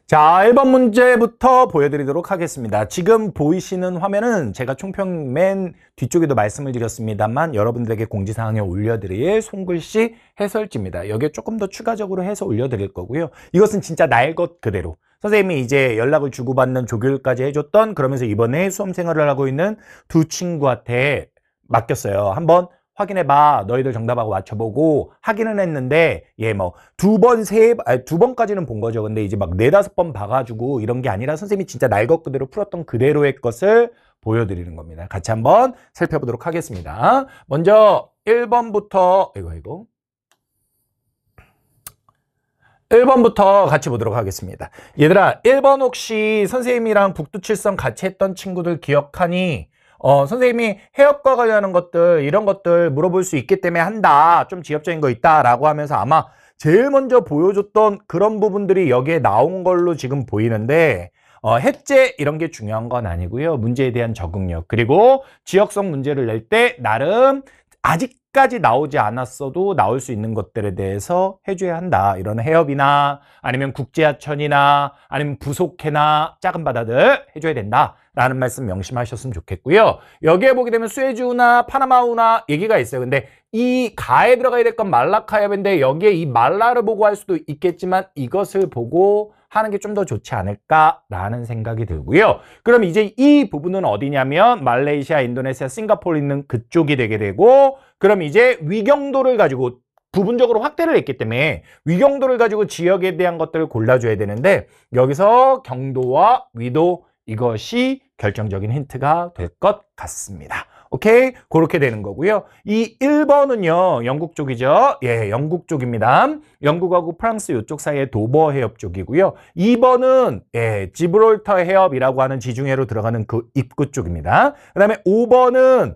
자, 1번 문제부터 보여드리도록 하겠습니다. 지금 보이시는 화면은 제가 총평 맨 뒤쪽에도 말씀을 드렸습니다만 여러분들에게 공지사항에 올려드릴 손글씨 해설지입니다. 여기에 조금 더 추가적으로 해서 올려드릴 거고요. 이것은 진짜 날 것 그대로. 선생님이 이제 연락을 주고받는 조교까지 해줬던, 그러면서 이번에 수험생활을 하고 있는 두 친구한테 맡겼어요. 한번 확인해봐. 너희들 정답하고 맞춰보고 하기는 했는데, 뭐, 두 번까지는 본 거죠. 근데 이제 막 네다섯 번 봐가지고 이런 게 아니라 선생님이 진짜 날 것 그대로 풀었던 그대로의 것을 보여드리는 겁니다. 같이 한번 살펴보도록 하겠습니다. 먼저 1번부터, 1번부터 같이 보도록 하겠습니다. 얘들아, 1번 혹시 선생님이랑 북두칠성 같이 했던 친구들 기억하니? 선생님이 해역과 관련한 것들, 이런 것들 물어볼 수 있기 때문에 한다. 좀 지엽적인 거 있다. 라고 하면서 아마 제일 먼저 보여줬던 그런 부분들이 여기에 나온 걸로 지금 보이는데, 해제 이런 게 중요한 건 아니고요. 문제에 대한 적응력. 그리고 지역성 문제를 낼 때 나름 아직까지 나오지 않았어도 나올 수 있는 것들에 대해서 해줘야 한다. 이런 해협이나 아니면 국제하천이나 아니면 부속해나 작은 바다들 해줘야 된다. 라는 말씀 명심하셨으면 좋겠고요. 여기에 보게 되면 수에즈우나 파나마우나 얘기가 있어요. 근데 이 가에 들어가야 될 건 말라카협인데 여기에 이 말라를 보고 할 수도 있겠지만 이것을 보고 하는 게 좀 더 좋지 않을까라는 생각이 들고요. 그럼 이제 이 부분은 어디냐면 말레이시아, 인도네시아, 싱가포르 있는 그쪽이 되게 되고, 그럼 이제 위경도를 가지고 부분적으로 확대를 했기 때문에 위경도를 가지고 지역에 대한 것들을 골라줘야 되는데, 여기서 경도와 위도, 이것이 결정적인 힌트가 될 것 같습니다. 오케이? 그렇게 되는 거고요. 이 1번은요, 영국 쪽이죠. 예, 영국 쪽입니다. 영국하고 프랑스 이쪽 사이의 도버 해협 쪽이고요. 2번은 지브롤터 해협이라고 하는 지중해로 들어가는 그 입구 쪽입니다. 그 다음에 5번은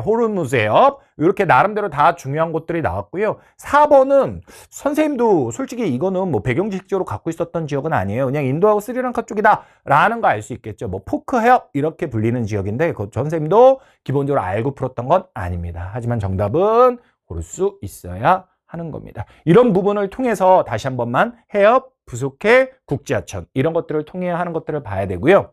호르무즈 해협. 이렇게 나름대로 다 중요한 곳들이 나왔고요. 4번은 선생님도 솔직히 이거는 뭐 배경지식적으로 갖고 있었던 지역은 아니에요. 그냥 인도하고 스리랑카 쪽이다 라는 거 알 수 있겠죠. 뭐 포크 해협 이렇게 불리는 지역인데 그 선생님도 기본적으로 알고 풀었던 건 아닙니다. 하지만 정답은 고를 수 있어야 하는 겁니다. 이런 부분을 통해서 다시 한 번만 해협, 부속해, 국제하천 이런 것들을 통해 하는 것들을 봐야 되고요.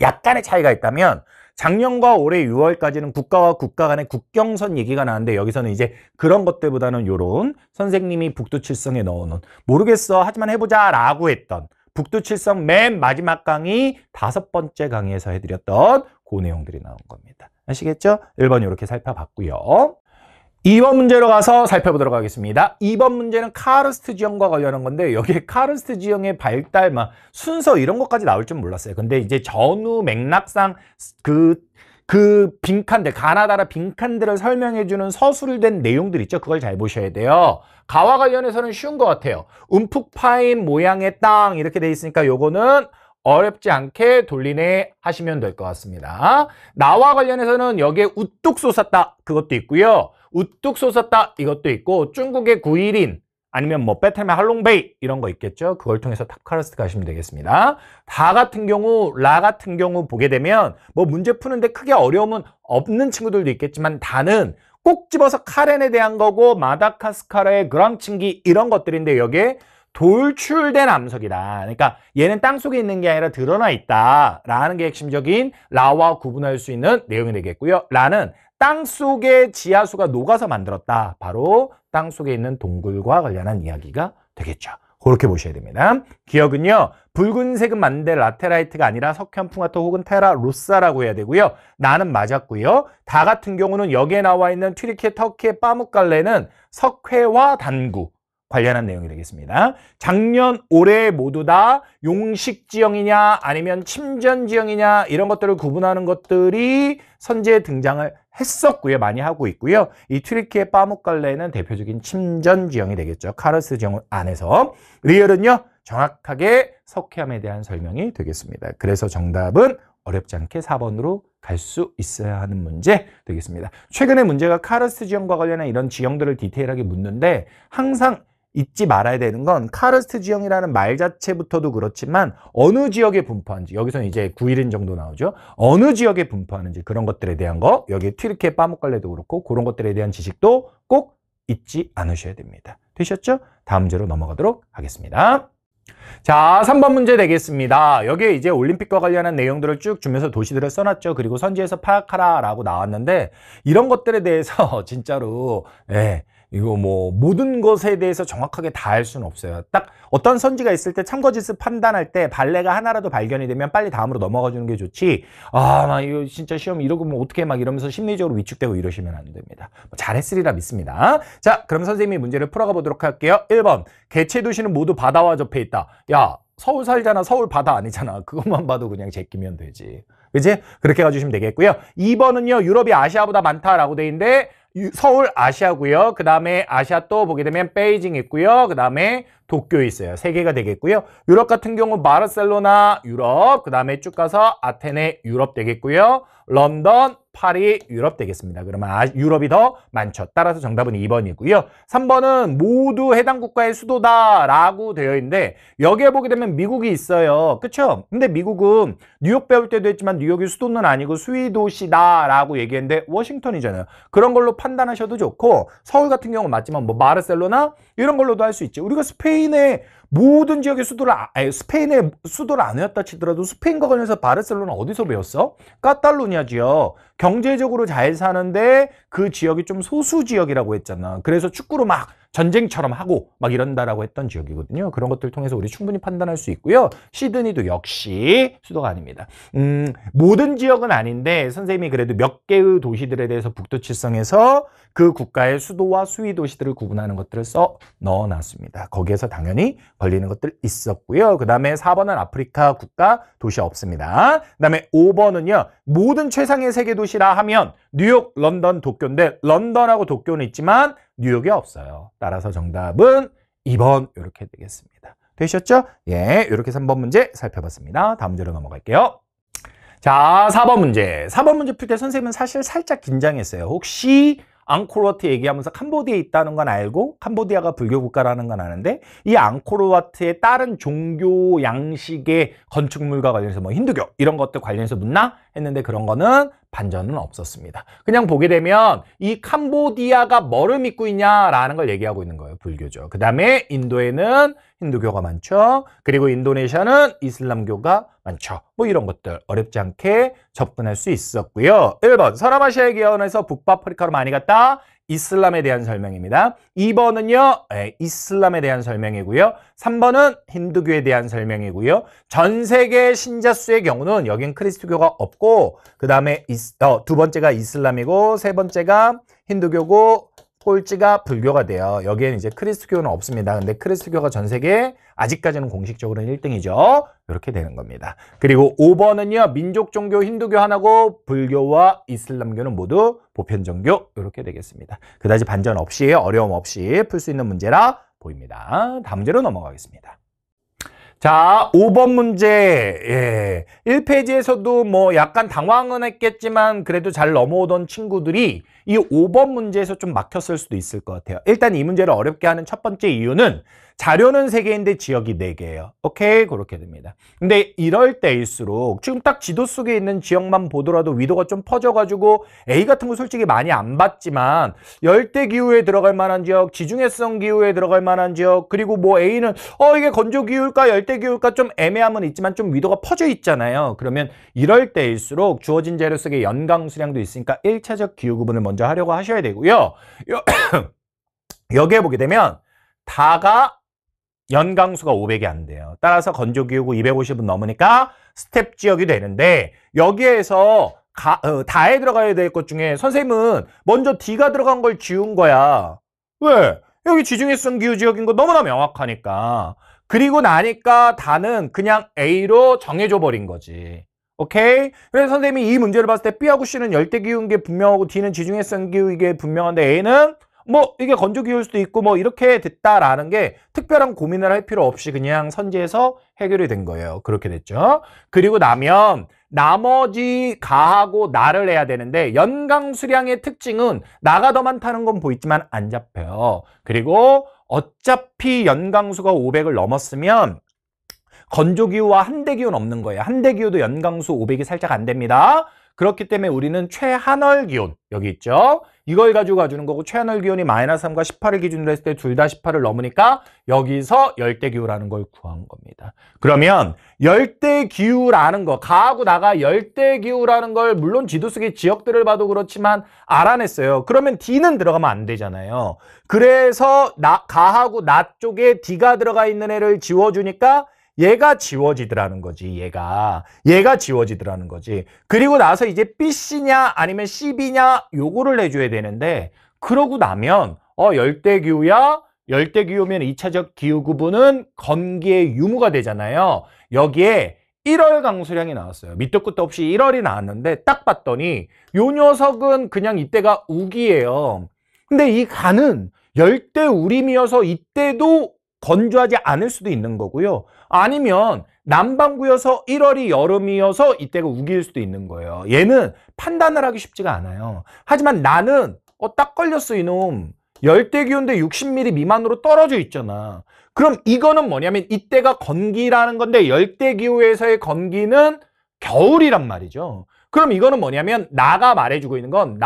약간의 차이가 있다면 작년과 올해 6월까지는 국가와 국가 간의 국경선 얘기가 나왔는데 여기서는 이제 그런 것들보다는 요런 선생님이 북두칠성에 넣어놓은 모르겠어 하지만 해보자 라고 했던 북두칠성 맨 마지막 강의 5번째 강의에서 해드렸던 그 내용들이 나온 겁니다. 아시겠죠? 1번 이렇게 살펴봤고요. 2번 문제로 가서 살펴보도록 하겠습니다. 2번 문제는 카르스트 지형과 관련한 건데 여기에 카르스트 지형의 발달, 순서 이런 것까지 나올 줄 몰랐어요. 근데 이제 전후 맥락상 그 빈칸들, 가나다라 빈칸들을 설명해주는 서술된 내용들 있죠. 그걸 잘 보셔야 돼요. 가와 관련해서는 쉬운 것 같아요. 움푹 파인 모양의 땅 이렇게 돼 있으니까 요거는 어렵지 않게 돌리네 하시면 될 것 같습니다. 나와 관련해서는 여기에 우뚝 솟았다 그것도 있고요. 우뚝 솟았다 이것도 있고 중국의 구일인 아니면 뭐 베트남의 할롱베이 이런 거 있겠죠. 그걸 통해서 탑카르스트 가시면 되겠습니다. 다 같은 경우, 라 같은 경우 보게 되면 뭐 문제 푸는데 크게 어려움은 없는 친구들도 있겠지만 다는 꼭 집어서 카렌에 대한 거고 마다카스카르의 그랑칭기 이런 것들인데 여기에 돌출된 암석이다. 그러니까 얘는 땅속에 있는 게 아니라 드러나 있다라는 게 핵심적인 라와 구분할 수 있는 내용이 되겠고요. 라는 땅속에 지하수가 녹아서 만들었다. 바로 땅속에 있는 동굴과 관련한 이야기가 되겠죠. 그렇게 보셔야 됩니다. 기억은요. 붉은색은 맞는데 라테라이트가 아니라 석현풍화토 혹은 테라 로사라고 해야 되고요. 나는 맞았고요. 다 같은 경우는 여기에 나와 있는 튀르키예, 터키의 빠묵갈레는 석회와 단구 관련한 내용이 되겠습니다. 작년, 올해 모두 다 용식지형이냐 아니면 침전지형이냐 이런 것들을 구분하는 것들이 선제에 등장을 했었고요. 많이 하고 있고요. 이 튀르키예 빠묵갈레는 대표적인 침전지형이 되겠죠. 카르스 지형 안에서. 리얼은요. 정확하게 석회암에 대한 설명이 되겠습니다. 그래서 정답은 어렵지 않게 4번으로 갈 수 있어야 하는 문제 되겠습니다. 최근에 문제가 카르스트 지형과 관련한 이런 지형들을 디테일하게 묻는데 항상 잊지 말아야 되는 건 카르스트 지형이라는 말 자체부터도 그렇지만 어느 지역에 분포하는지 여기서는 이제 9일인 정도 나오죠. 어느 지역에 분포하는지 그런 것들에 대한 거 여기 튀르키예 빠묵갈레도 그렇고 그런 것들에 대한 지식도 꼭 잊지 않으셔야 됩니다. 되셨죠? 다음 문제로 넘어가도록 하겠습니다. 자, 3번 문제 되겠습니다. 여기에 이제 올림픽과 관련한 내용들을 쭉 주면서 도시들을 써놨죠. 그리고 선지에서 파악하라라고 나왔는데 이런 것들에 대해서 진짜로 이거 뭐 모든 것에 대해서 정확하게 다 알 수는 없어요. 딱 어떤 선지가 있을 때 참거짓을 판단할 때 발레가 하나라도 발견이 되면 빨리 다음으로 넘어가 주는 게 좋지. 나 이거 진짜 시험 이러고 뭐 어떻게 막 이러면서 심리적으로 위축되고 이러시면 안 됩니다. 잘했으리라 믿습니다. 자, 그럼 선생님이 문제를 풀어가 보도록 할게요. 1번. 개체 도시는 모두 바다와 접해 있다. 야, 서울 살잖아. 서울 바다 아니잖아. 그것만 봐도 그냥 제끼면 되지. 그지? 그렇게 가주시면 되겠고요. 2번은요. 유럽이 아시아보다 많다라고 돼 있는데 서울 아시아고요. 그 다음에 아시아 또 보게 되면 베이징 있고요. 그 다음에 도쿄 있어요. 3개가 되겠고요. 유럽 같은 경우 바르셀로나 유럽, 그 다음에 쭉 가서 아테네 유럽 되겠고요. 런던, 파리 유럽 되겠습니다. 그러면 유럽이 더 많죠. 따라서 정답은 2번이고요. 3번은 모두 해당 국가의 수도다라고 되어 있는데 여기에 보게 되면 미국이 있어요. 그렇죠? 근데 미국은 뉴욕 배울 때도 했지만 뉴욕이 수도는 아니고 수위도시다라고 얘기했는데 워싱턴이잖아요. 그런 걸로 판단하셔도 좋고 서울 같은 경우는 맞지만 뭐 바르셀로나 이런 걸로도 할 수 있지. 우리가 스페인의 모든 지역의 수도를 스페인의 수도를 안 외웠다 치더라도 스페인과 관련해서 바르셀로나 어디서 배웠어? 카탈루냐지요. 경제적으로 잘 사는데 그 지역이 좀 소수 지역이라고 했잖아. 그래서 축구로 막 전쟁처럼 하고 막 이런다라고 했던 지역이거든요. 그런 것들을 통해서 우리 충분히 판단할 수 있고요. 시드니도 역시 수도가 아닙니다. 모든 지역은 아닌데 선생님이 그래도 몇 개의 도시들에 대해서 북두칠성에서 그 국가의 수도와 수위 도시들을 구분하는 것들을 써 넣어놨습니다. 거기에서 당연히 걸리는 것들 있었고요. 그 다음에 4번은 아프리카 국가 도시 없습니다. 그 다음에 5번은요. 모든 최상의 세계 도시라 하면 뉴욕, 런던, 도쿄인데 런던하고 도쿄는 있지만 뉴욕이 없어요. 따라서 정답은 2번 이렇게 되겠습니다. 되셨죠? 예, 이렇게 3번 문제 살펴봤습니다. 다음 문제로 넘어갈게요. 자, 4번 문제. 4번 문제 풀 때 선생님은 사실 살짝 긴장했어요. 혹시 앙코르와트 얘기하면서 캄보디아에 있다는 건 알고 캄보디아가 불교 국가라는 건 아는데 이 앙코르와트의 다른 종교 양식의 건축물과 관련해서 뭐 힌두교 이런 것들 관련해서 묻나 했는데 그런 거는 반전은 없었습니다. 그냥 보게 되면 이 캄보디아가 뭐를 믿고 있냐라는 걸 얘기하고 있는 거예요. 불교죠. 그 다음에 인도에는 힌두교가 많죠. 그리고 인도네시아는 이슬람교가 많죠. 뭐 이런 것들 어렵지 않게 접근할 수 있었고요. 1번 서남아시아의 기원에서 북아프리카로 많이 갔다. 이슬람에 대한 설명입니다. 2번은요. 이슬람에 대한 설명이고요. 3번은 힌두교에 대한 설명이고요. 전 세계 신자 수의 경우는 여긴 크리스토교가 없고 그 다음에 두 번째가 이슬람이고 세 번째가 힌두교고 꼴찌가 불교가 돼요. 여기에는 이제 크리스토교는 없습니다. 근데 크리스토교가 전 세계 아직까지는 공식적으로는 1등이죠. 이렇게 되는 겁니다. 그리고 5번은요. 민족 종교 힌두교 하나고 불교와 이슬람교는 모두 보편 종교 이렇게 되겠습니다. 그다지 반전 없이 어려움 없이 풀 수 있는 문제라 보입니다. 다음 문제로 넘어가겠습니다. 자, 5번 문제. 1페이지에서도 뭐 약간 당황은 했겠지만 그래도 잘 넘어오던 친구들이 이 5번 문제에서 좀 막혔을 수도 있을 것 같아요. 일단 이 문제를 어렵게 하는 첫 번째 이유는 자료는 3개인데 지역이 4개예요. 오케이? 그렇게 됩니다. 근데 이럴 때일수록 지금 딱 지도 속에 있는 지역만 보더라도 위도가 좀 퍼져가지고 A 같은 거 솔직히 많이 안 봤지만 열대기후에 들어갈 만한 지역, 지중해성 기후에 들어갈 만한 지역, 그리고 뭐 A는 이게 건조기후일까 열대기후일까 좀 애매함은 있지만 좀 위도가 퍼져 있잖아요. 그러면 이럴 때일수록 주어진 자료 속에 연강 수량도 있으니까 1차적 기후 구분을 먼저 하려고 하셔야 되고요. 여기에 보게 되면 다가 연강수가 500이 안 돼요. 따라서 건조기후고 250은 넘으니까 스텝 지역이 되는데 여기에서 다에 들어가야 될 것 중에 선생님은 먼저 D가 들어간 걸 지운 거야. 왜? 여기 지중해성 기후 지역인 거 너무나 명확하니까. 그리고 나니까 다는 그냥 A로 정해줘 버린 거지. 오케이? 그래서 선생님이 이 문제를 봤을 때 B하고 C는 열대기후인 게 분명하고 D는 지중해성 기후 이게 분명한데 A는 뭐 이게 건조기후일 수도 있고 뭐 이렇게 됐다라는 게 특별한 고민을 할 필요 없이 그냥 선지에서 해결이 된 거예요. 그렇게 됐죠. 그리고 나면 나머지 가하고 나를 해야 되는데 연강 수량의 특징은 나가 더 많다는 건 보이지만 안 잡혀요. 그리고 어차피 연강수가 500을 넘었으면 건조기후와 한대기후는 없는 거예요. 한대기후도 연강수 500이 살짝 안 됩니다. 그렇기 때문에 우리는 최하늘 기온 여기 있죠. 이걸 가지고 가주는 거고 최하늘 기온이 마이너스 3과 18을 기준으로 했을 때 둘 다 18을 넘으니까 여기서 열대기후라는 걸 구한 겁니다. 그러면 열대기후라는 거, 가하고 나가 열대기후라는 걸 물론 지도 속의 지역들을 봐도 그렇지만 알아냈어요. 그러면 D는 들어가면 안 되잖아요. 그래서 가하고 나 쪽에 D가 들어가 있는 애를 지워주니까 얘가 지워지더라는 거지. 얘가 지워지더라는 거지. 그리고 나서 이제 BC냐 아니면 CB냐 요거를 해줘야 되는데 그러고 나면 열대기후야. 열대기후면 2차적 기후구분은 건기의 유무가 되잖아요. 여기에 1월 강수량이 나왔어요. 밑도 끝도 없이 1월이 나왔는데 딱 봤더니 요 녀석은 그냥 이때가 우기예요. 근데 이 간은 열대우림이어서 이때도 건조하지 않을 수도 있는 거고요. 아니면 남반구여서 1월이 여름이어서 이때가 우기일 수도 있는 거예요. 얘는 판단을 하기 쉽지가 않아요. 하지만 나는 딱 걸렸어 이놈. 열대기후인데 60mm 미만으로 떨어져 있잖아. 그럼 이거는 뭐냐면 이때가 건기라는 건데 열대기후에서의 건기는 겨울이란 말이죠. 그럼 이거는 뭐냐면 나가 말해주고 있는 건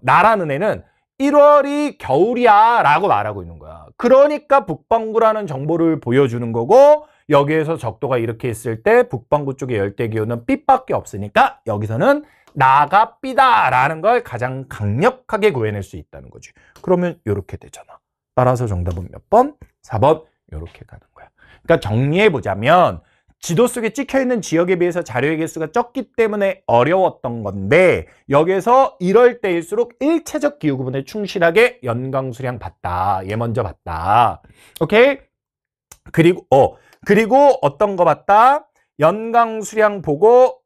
나라는 애는 1월이 겨울이야 라고 말하고 있는 거야. 그러니까 북반구라는 정보를 보여주는 거고 여기에서 적도가 이렇게 있을 때 북반구 쪽의 열대기후는 B밖에 없으니까 여기서는 나가 B다 라는 걸 가장 강력하게 구해낼 수 있다는 거지. 그러면 이렇게 되잖아. 따라서 정답은 몇 번? 4번 이렇게 가는 거야. 그러니까 정리해보자면 지도 속에 찍혀있는 지역에 비해서 자료의 개수가 적기 때문에 어려웠던 건데 여기서 이럴 때일수록 1차적 기후구분에 충실하게 연강수량 봤다. 얘 먼저 봤다. 오케이? 그리고 어떤 거 봤다? 연강수량 보고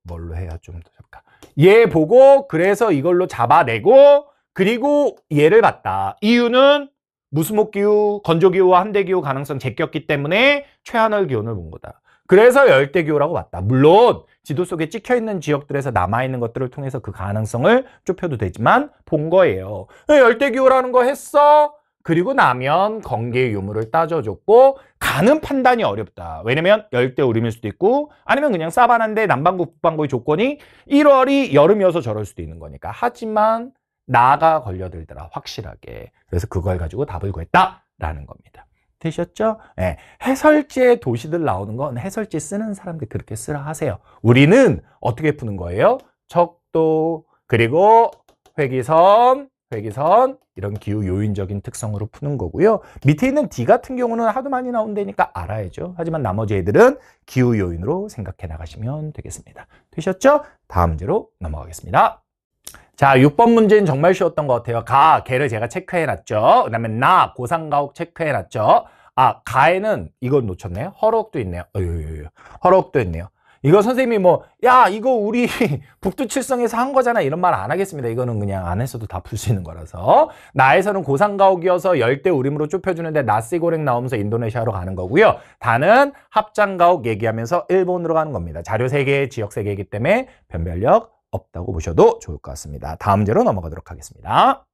뭘로 해야 좀 더 잡까? 얘 보고 그래서 이걸로 잡아내고 그리고 얘를 봤다. 이유는 무수목기후, 건조기후와 한대기후 가능성 제꼈기 때문에 최하늘 기온을 본 거다. 그래서 열대기후라고 봤다. 물론 지도 속에 찍혀있는 지역들에서 남아있는 것들을 통해서 그 가능성을 좁혀도 되지만 본 거예요. 열대기후라는 거 했어. 그리고 나면 건기의 유무를 따져줬고 가는 판단이 어렵다. 왜냐면 열대우림일 수도 있고 아니면 그냥 사바나인데 남반구, 북반구의 조건이 1월이 여름이어서 저럴 수도 있는 거니까. 하지만 나가 걸려들더라. 확실하게. 그래서 그걸 가지고 답을 구했다라는 겁니다. 되셨죠? 네. 해설지에 도시들 나오는 건 해설지 쓰는 사람들이 그렇게 쓰라 하세요. 우리는 어떻게 푸는 거예요? 적도 그리고 회기선 이런 기후 요인적인 특성으로 푸는 거고요. 밑에 있는 D 같은 경우는 하도 많이 나온다니까 알아야죠. 하지만 나머지 애들은 기후 요인으로 생각해 나가시면 되겠습니다. 되셨죠? 다음 문제로 넘어가겠습니다. 자, 6번 문제는 정말 쉬웠던 것 같아요. 개를 제가 체크해놨죠. 그 다음에 고상가옥 체크해놨죠. 가에는 이걸 놓쳤네요. 허럭도 있네요. 허럭도 있네요. 이거 선생님이 야, 이거 우리 북두칠성에서 한 거잖아. 이런 말 안 하겠습니다. 이거는 그냥 안 했어도 다 풀 수 있는 거라서. 나에서는 고상가옥이어서 열대우림으로 좁혀주는데 나시고랭 나오면서 인도네시아로 가는 거고요. 다는 합장가옥 얘기하면서 일본으로 가는 겁니다. 자료 3개, 지역 3개이기 때문에 변별력 없다고 보셔도 좋을 것 같습니다. 다음 문제로 넘어가도록 하겠습니다.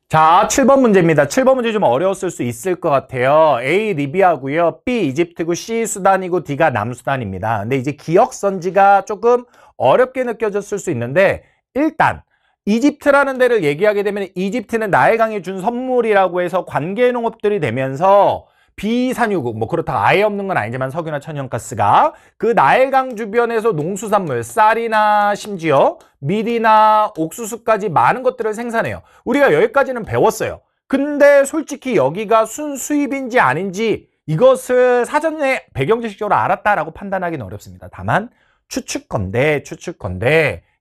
자, 7번 문제입니다. 7번 문제 좀 어려웠을 수 있을 것 같아요. A, 리비아고요. B, 이집트고 C, 수단이고 D가 남수단입니다. 근데 이제 기억선지가 조금 어렵게 느껴졌을 수 있는데 일단 이집트라는 데를 얘기하게 되면 이집트는 나일강이 준 선물이라고 해서 관계농업들이 되면서 비산유국, 그렇다고 아예 없는 건 아니지만 석유나 천연가스가 그 나일강 주변에서 농수산물, 쌀이나 심지어 밀이나 옥수수까지 많은 것들을 생산해요. 우리가 여기까지는 배웠어요. 근데 솔직히 여기가 순수입인지 아닌지 이것을 사전에 배경지식적으로 알았다라고 판단하기는 어렵습니다. 다만 추측건데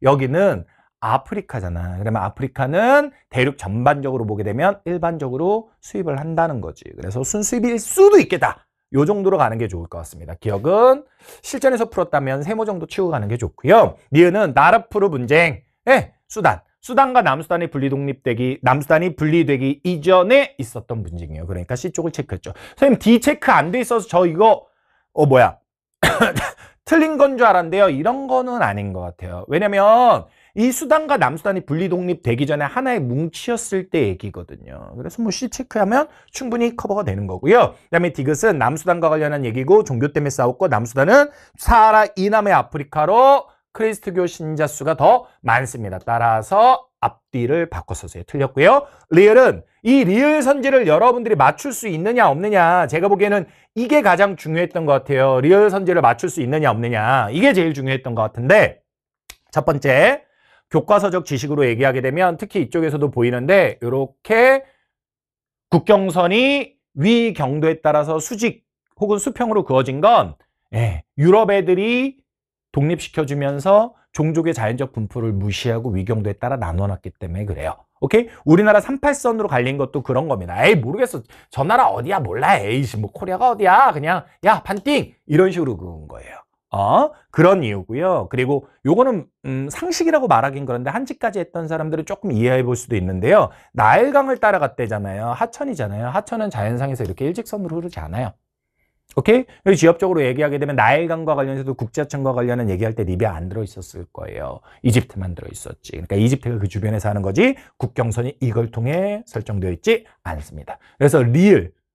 여기는 아프리카잖아. 그러면 아프리카는 대륙 전반적으로 보게 되면 일반적으로 수입을 한다는 거지. 그래서 순수입일 수도 있겠다. 요 정도로 가는 게 좋을 것 같습니다. 기억은 실전에서 풀었다면 세모 정도 치고 가는 게 좋고요. 니은은 나르푸르 분쟁. 수단과 남수단이 남수단이 분리되기 이전에 있었던 분쟁이에요. 그러니까 C 쪽을 체크했죠. 선생님 D 체크 안 돼 있어서 저 이거 틀린 건 줄 알았는데요. 이런 거는 아닌 것 같아요. 왜냐면 이 수단과 남수단이 분리독립되기 전에 하나의 뭉치였을 때 얘기거든요. 그래서 C 체크하면 충분히 커버가 되는 거고요. 그 다음에 디귿은 남수단과 관련한 얘기고 종교 때문에 싸웠고 남수단은 사하라 이남의 아프리카로 크리스트교 신자 수가 더 많습니다. 따라서 앞뒤를 바꿔 써서요. 틀렸고요. 리을은 이 리을 선지를 여러분들이 맞출 수 있느냐 없느냐, 제가 보기에는 이게 가장 중요했던 것 같아요. 리을 선지를 맞출 수 있느냐 없느냐, 이게 제일 중요했던 것 같은데, 첫 번째 교과서적 지식으로 얘기하게 되면 특히 이쪽에서도 보이는데, 이렇게 국경선이 위 경도에 따라서 수직 혹은 수평으로 그어진 건 유럽 애들이 독립시켜주면서 종족의 자연적 분포를 무시하고 위경도에 따라 나눠놨기 때문에 그래요. 오케이? 우리나라 38선으로 갈린 것도 그런 겁니다. 에이, 모르겠어. 저 나라 어디야? 몰라. 에이씨, 뭐 코리아가 어디야? 그냥 야, 반띵! 이런 식으로 그은 거예요. 그런 이유고요. 그리고 요거는 상식이라고 말하긴 그런데 한지까지 했던 사람들은 조금 이해해 볼 수도 있는데요. 나일강을 따라갔대잖아요. 하천이잖아요. 하천은 자연상에서 이렇게 일직선으로 흐르지 않아요. 오케이? 그리고 지역적으로 얘기하게 되면 나일강과 관련해서도 국제하천과 관련한 얘기할 때 리비아 안 들어있었을 거예요. 이집트만 들어있었지. 그러니까 이집트가 그 주변에 사는 거지 국경선이 이걸 통해 설정되어 있지 않습니다. 그래서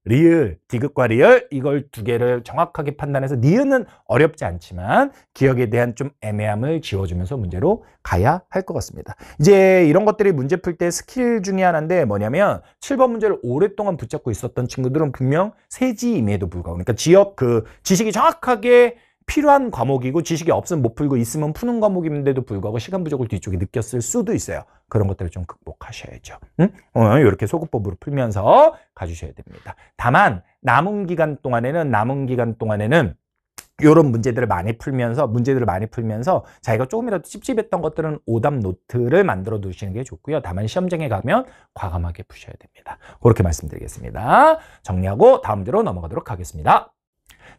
리을, 디귿과 리을, 이걸 두 개를 정확하게 판단해서 니은은 어렵지 않지만 기억에 대한 좀 애매함을 지워주면서 문제로 가야 할 것 같습니다. 이제 이런 것들이 문제 풀 때 스킬 중에 하나인데 뭐냐면 7번 문제를 오랫동안 붙잡고 있었던 친구들은 분명 세지임에도 불구하고, 그러니까 지역 그 지식이 정확하게 필요한 과목이고 지식이 없으면 못 풀고 있으면 푸는 과목인데도 불구하고 시간 부족을 뒤쪽에 느꼈을 수도 있어요. 그런 것들을 좀 극복하셔야죠. 이렇게 소급법으로 풀면서 가주셔야 됩니다. 다만 남은 기간 동안에는 이런 문제들을 많이 풀면서 자기가 조금이라도 찝찝했던 것들은 오답 노트를 만들어 두시는 게 좋고요. 다만 시험장에 가면 과감하게 푸셔야 됩니다. 그렇게 말씀드리겠습니다. 정리하고 다음 문제로 넘어가도록 하겠습니다.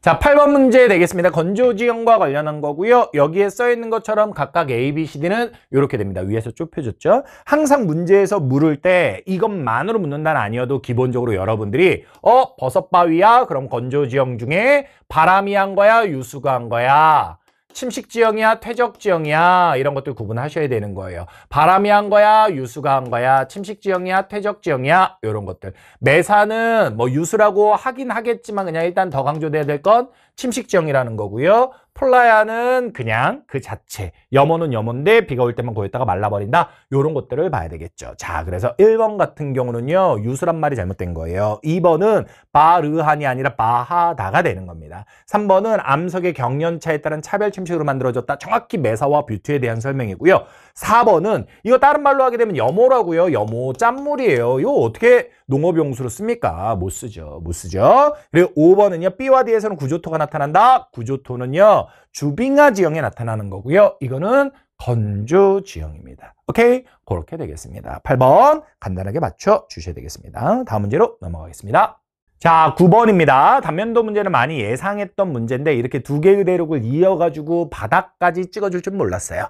자, 8번 문제 되겠습니다. 건조지형과 관련한 거고요. 여기에 써 있는 것처럼 각각 A, B, C, D는 이렇게 됩니다. 위에서 좁혀줬죠. 항상 문제에서 물을 때 이것만으로 묻는다는 아니어도 기본적으로 여러분들이 버섯바위야? 그럼 건조지형 중에 바람이 한 거야? 유수가 한 거야? 침식지형이야? 퇴적지형이야? 이런 것들 구분하셔야 되는 거예요. 바람이 한 거야? 유수가 한 거야? 침식지형이야? 퇴적지형이야? 이런 것들. 매사는 뭐 유수라고 하긴 하겠지만 그냥 일단 더 강조돼야 될 건 침식지형이라는 거고요. 폴라야는 그냥 그 자체. 염호는 염호인데 비가 올 때만 고였다가 말라버린다. 이런 것들을 봐야 되겠죠. 자, 그래서 1번 같은 경우는요. 유수란 말이 잘못된 거예요. 2번은 바르한이 아니라 바하다가 되는 겁니다. 3번은 암석의 경련차에 따른 차별 침식으로 만들어졌다. 정확히 매사와 뷰트에 대한 설명이고요. 4번은 이거 다른 말로 하게 되면 염호라고요. 염호 짠물이에요. 이거 어떻게 농업용수로 씁니까? 못 쓰죠. 그리고 5번은요. B와 D에서는 구조토가 나타난다. 구조토는요. 주빙하 지형에 나타나는 거고요. 이거는 건조 지형입니다. 오케이? 그렇게 되겠습니다. 8번 간단하게 맞춰 주셔야 되겠습니다. 다음 문제로 넘어가겠습니다. 자, 9번입니다. 단면도 문제는 많이 예상했던 문제인데 이렇게 두 개의 대륙을 이어가지고 바닥까지 찍어줄 줄 몰랐어요.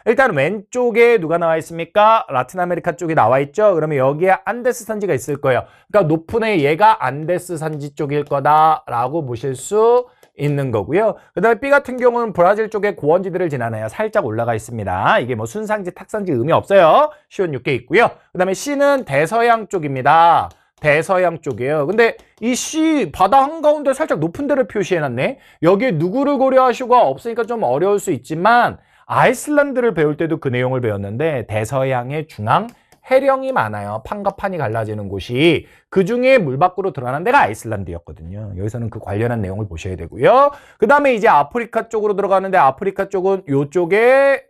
일단 왼쪽에 누가 나와 있습니까? 라틴 아메리카 쪽이 나와 있죠? 그러면 여기에 안데스 산지가 있을 거예요. 그러니까 높은 애 얘가 안데스 산지 쪽일 거다라고 보실 수 있는 거고요. 그 다음에 B 같은 경우는 브라질 쪽에 고원지들을 지나나요. 살짝 올라가 있습니다. 이게 뭐 순상지, 탁상지 의미 없어요. 시온 6개 있고요. 그 다음에 C는 대서양 쪽입니다. 대서양 쪽이에요. 근데 이 C 바다 한가운데 살짝 높은 데를 표시해놨네. 여기에 누구를 고려하시고가 없으니까 좀 어려울 수 있지만 아이슬란드를 배울 때도 그 내용을 배웠는데 대서양의 중앙 해령이 많아요. 판과 판이 갈라지는 곳이. 그중에 물 밖으로 드러난 데가 아이슬란드였거든요. 여기서는 그 관련한 내용을 보셔야 되고요. 그 다음에 이제 아프리카 쪽으로 들어가는데 아프리카 쪽은 요쪽에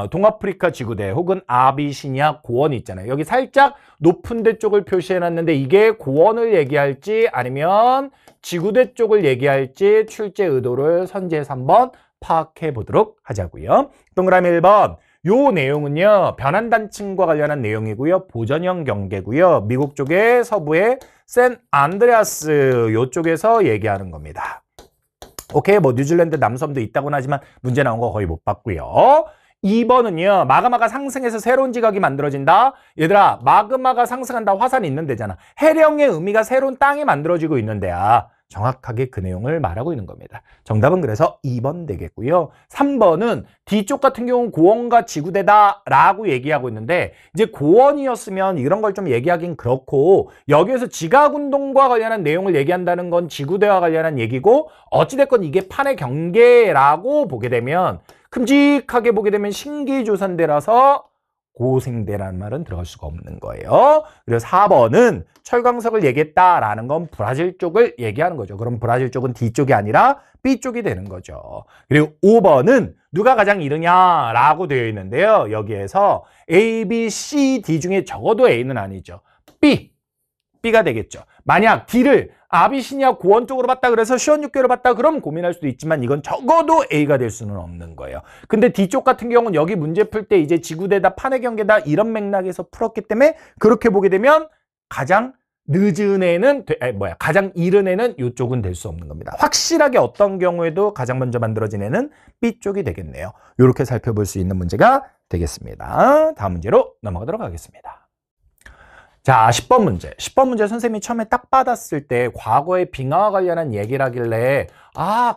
동아프리카 지구대 혹은 아비시니아 고원이 있잖아요. 여기 살짝 높은 데 쪽을 표시해놨는데 이게 고원을 얘기할지 아니면 지구대 쪽을 얘기할지 출제 의도를 선지해서 한번 파악해 보도록 하자고요. 동그라미 1번. 요 내용은요. 변환단층과 관련한 내용이고요. 보전형 경계고요. 미국 쪽의 서부의 샌 안드레아스 요쪽에서 얘기하는 겁니다. 오케이, 뭐 뉴질랜드 남섬도 있다고는 하지만 문제 나온 거 거의 못 봤고요. 2번은요. 마그마가 상승해서 새로운 지각이 만들어진다. 얘들아, 마그마가 상승한다. 화산이 있는 데잖아. 해령의 의미가 새로운 땅이 만들어지고 있는 데야. 정확하게 그 내용을 말하고 있는 겁니다. 정답은 그래서 2번 되겠고요. 3번은 D쪽 같은 경우는 고원과 지구대다라고 얘기하고 있는데 이제 고원이었으면 이런 걸 좀 얘기하긴 그렇고 여기에서 지각운동과 관련한 내용을 얘기한다는 건 지구대와 관련한 얘기고 어찌됐건 이게 판의 경계라고 보게 되면 큼직하게 보게 되면 신기조선대라서 고생대라는 말은 들어갈 수가 없는 거예요. 그리고 4번은 철광석을 얘기했다라는 건 브라질 쪽을 얘기하는 거죠. 그럼 브라질 쪽은 D쪽이 아니라 B쪽이 되는 거죠. 그리고 5번은 누가 가장 이르냐라고 되어 있는데요. 여기에서 A, B, C, D 중에 적어도 A는 아니죠. B가 되겠죠. 만약 D를 아비시니아 고원 쪽으로 봤다 그래서 시원 6개월을 봤다 그럼 고민할 수도 있지만 이건 적어도 A가 될 수는 없는 거예요. 근데 D쪽 같은 경우는 여기 문제 풀 때 이제 지구대다 판의 경계다 이런 맥락에서 풀었기 때문에 그렇게 보게 되면 가장 늦은 애는 가장 이른 애는 이쪽은 될 수 없는 겁니다. 확실하게 어떤 경우에도 가장 먼저 만들어진 애는 B쪽이 되겠네요. 이렇게 살펴볼 수 있는 문제가 되겠습니다. 다음 문제로 넘어가도록 하겠습니다. 자, 10번 문제. 10번 문제 선생님이 처음에 딱 받았을 때 과거의 빙하와 관련한 얘기를 하길래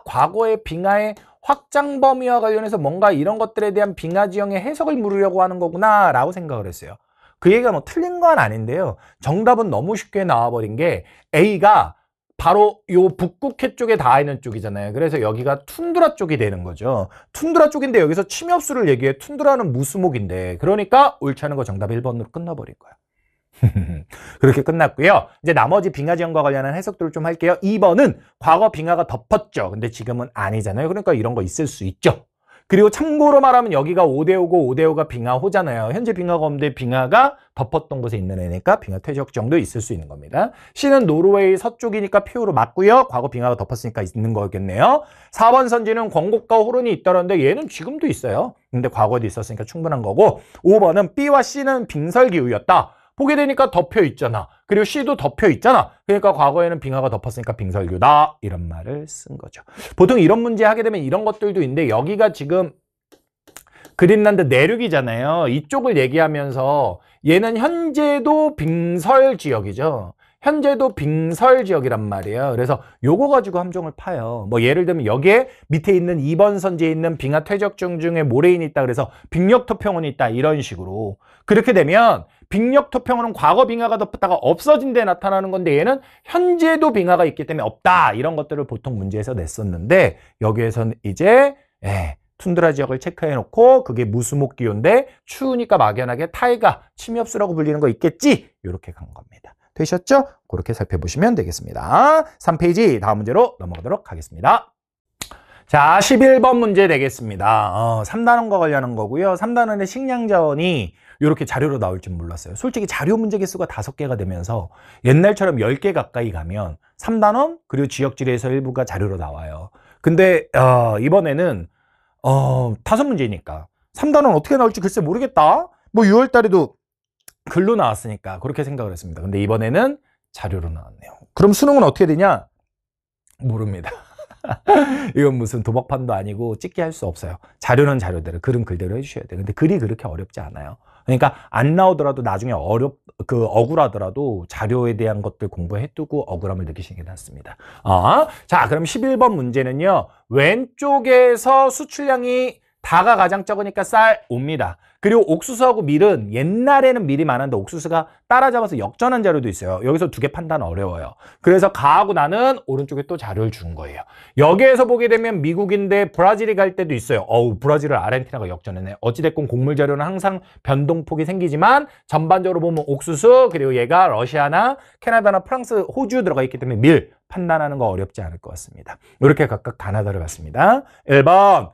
과거의 빙하의 확장 범위와 관련해서 뭔가 이런 것들에 대한 빙하 지형의 해석을 물으려고 하는 거구나 라고 생각을 했어요. 그 얘기가 뭐 틀린 건 아닌데요. 정답은 너무 쉽게 나와버린 게 A가 바로 요 북극해 쪽에 닿아 있는 쪽이잖아요. 그래서 여기가 툰드라 쪽이 되는 거죠. 툰드라 쪽인데 여기서 침엽수를 얘기해. 툰드라는 무수목인데 그러니까 옳지 않은 거 정답 1번으로 끝나버린 거야. 그렇게 끝났고요. 이제 나머지 빙하 지형과 관련한 해석들을 좀 할게요. 2번은 과거 빙하가 덮었죠. 근데 지금은 아니잖아요. 그러니까 이런 거 있을 수 있죠. 그리고 참고로 말하면 여기가 5대5고 5대5가 빙하호잖아요. 현재 빙하가 없는데 빙하가 덮었던 곳에 있는 애니까 빙하 퇴적 정도 있을 수 있는 겁니다. C는 노르웨이 서쪽이니까 표로 맞고요. 과거 빙하가 덮었으니까 있는 거겠네요. 4번 선지는 권곡과 호른이 있다는데 얘는 지금도 있어요. 근데 과거에도 있었으니까 충분한 거고 5번은 B와 C는 빙설기후였다. 보게 되니까 덮여 있잖아. 그리고 C도 덮여 있잖아. 그러니까 과거에는 빙하가 덮었으니까 빙설규다. 이런 말을 쓴 거죠. 보통 이런 문제 하게 되면 이런 것들도 있는데 여기가 지금 그린란드 내륙이잖아요. 이쪽을 얘기하면서 얘는 현재도 빙설 지역이죠. 현재도 빙설 지역이란 말이에요. 그래서 요거 가지고 함정을 파요. 뭐 예를 들면 여기에 밑에 있는 2번 선지에 있는 빙하 퇴적증 중에 모래인이 있다 그래서 빙력토평원이 있다 이런 식으로. 그렇게 되면 빙력토평원은 과거 빙하가 덮었다가 없어진 데 나타나는 건데 얘는 현재도 빙하가 있기 때문에 없다 이런 것들을 보통 문제에서 냈었는데 여기에서는 이제 툰드라 지역을 체크해 놓고 그게 무수목 기후인데 추우니까 막연하게 타이가 침엽수라고 불리는 거 있겠지 이렇게 간 겁니다. 되셨죠? 그렇게 살펴보시면 되겠습니다. 3페이지 다음 문제로 넘어가도록 하겠습니다. 자, 11번 문제 되겠습니다. 3단원과 관련한 거고요. 3단원의 식량자원이 이렇게 자료로 나올 줄 몰랐어요. 솔직히 자료 문제 개수가 5개가 되면서 옛날처럼 10개 가까이 가면 3단원 그리고 지역지리에서 일부가 자료로 나와요. 근데 이번에는 5문제니까 3단원 어떻게 나올지 글쎄 모르겠다. 뭐 6월 달에도 글로 나왔으니까 그렇게 생각을 했습니다. 근데 이번에는 자료로 나왔네요. 그럼 수능은 어떻게 되냐? 모릅니다. 이건 무슨 도박판도 아니고 찍기 할 수 없어요. 자료는 자료대로, 글은 글대로 해주셔야 돼요. 근데 글이 그렇게 어렵지 않아요. 그러니까 안 나오더라도 나중에 억울하더라도 자료에 대한 것들 공부해두고 억울함을 느끼시는 게 낫습니다. 자, 그럼 11번 문제는요. 왼쪽에서 수출량이 다가 가장 적으니까 쌀 옵니다. 그리고 옥수수하고 밀은 옛날에는 밀이 많았는데 옥수수가 따라잡아서 역전한 자료도 있어요. 여기서 2개 판단 어려워요. 그래서 가하고 나는 오른쪽에 또 자료를 준 거예요. 여기에서 보게 되면 미국인데 브라질이 갈 때도 있어요. 브라질을 아르헨티나가 역전했네. 어찌됐건 곡물 자료는 항상 변동폭이 생기지만 전반적으로 보면 옥수수 그리고 얘가 러시아나 캐나다나 프랑스, 호주 들어가 있기 때문에 밀 판단하는 거 어렵지 않을 것 같습니다. 이렇게 각각 가나다를 봤습니다. 1번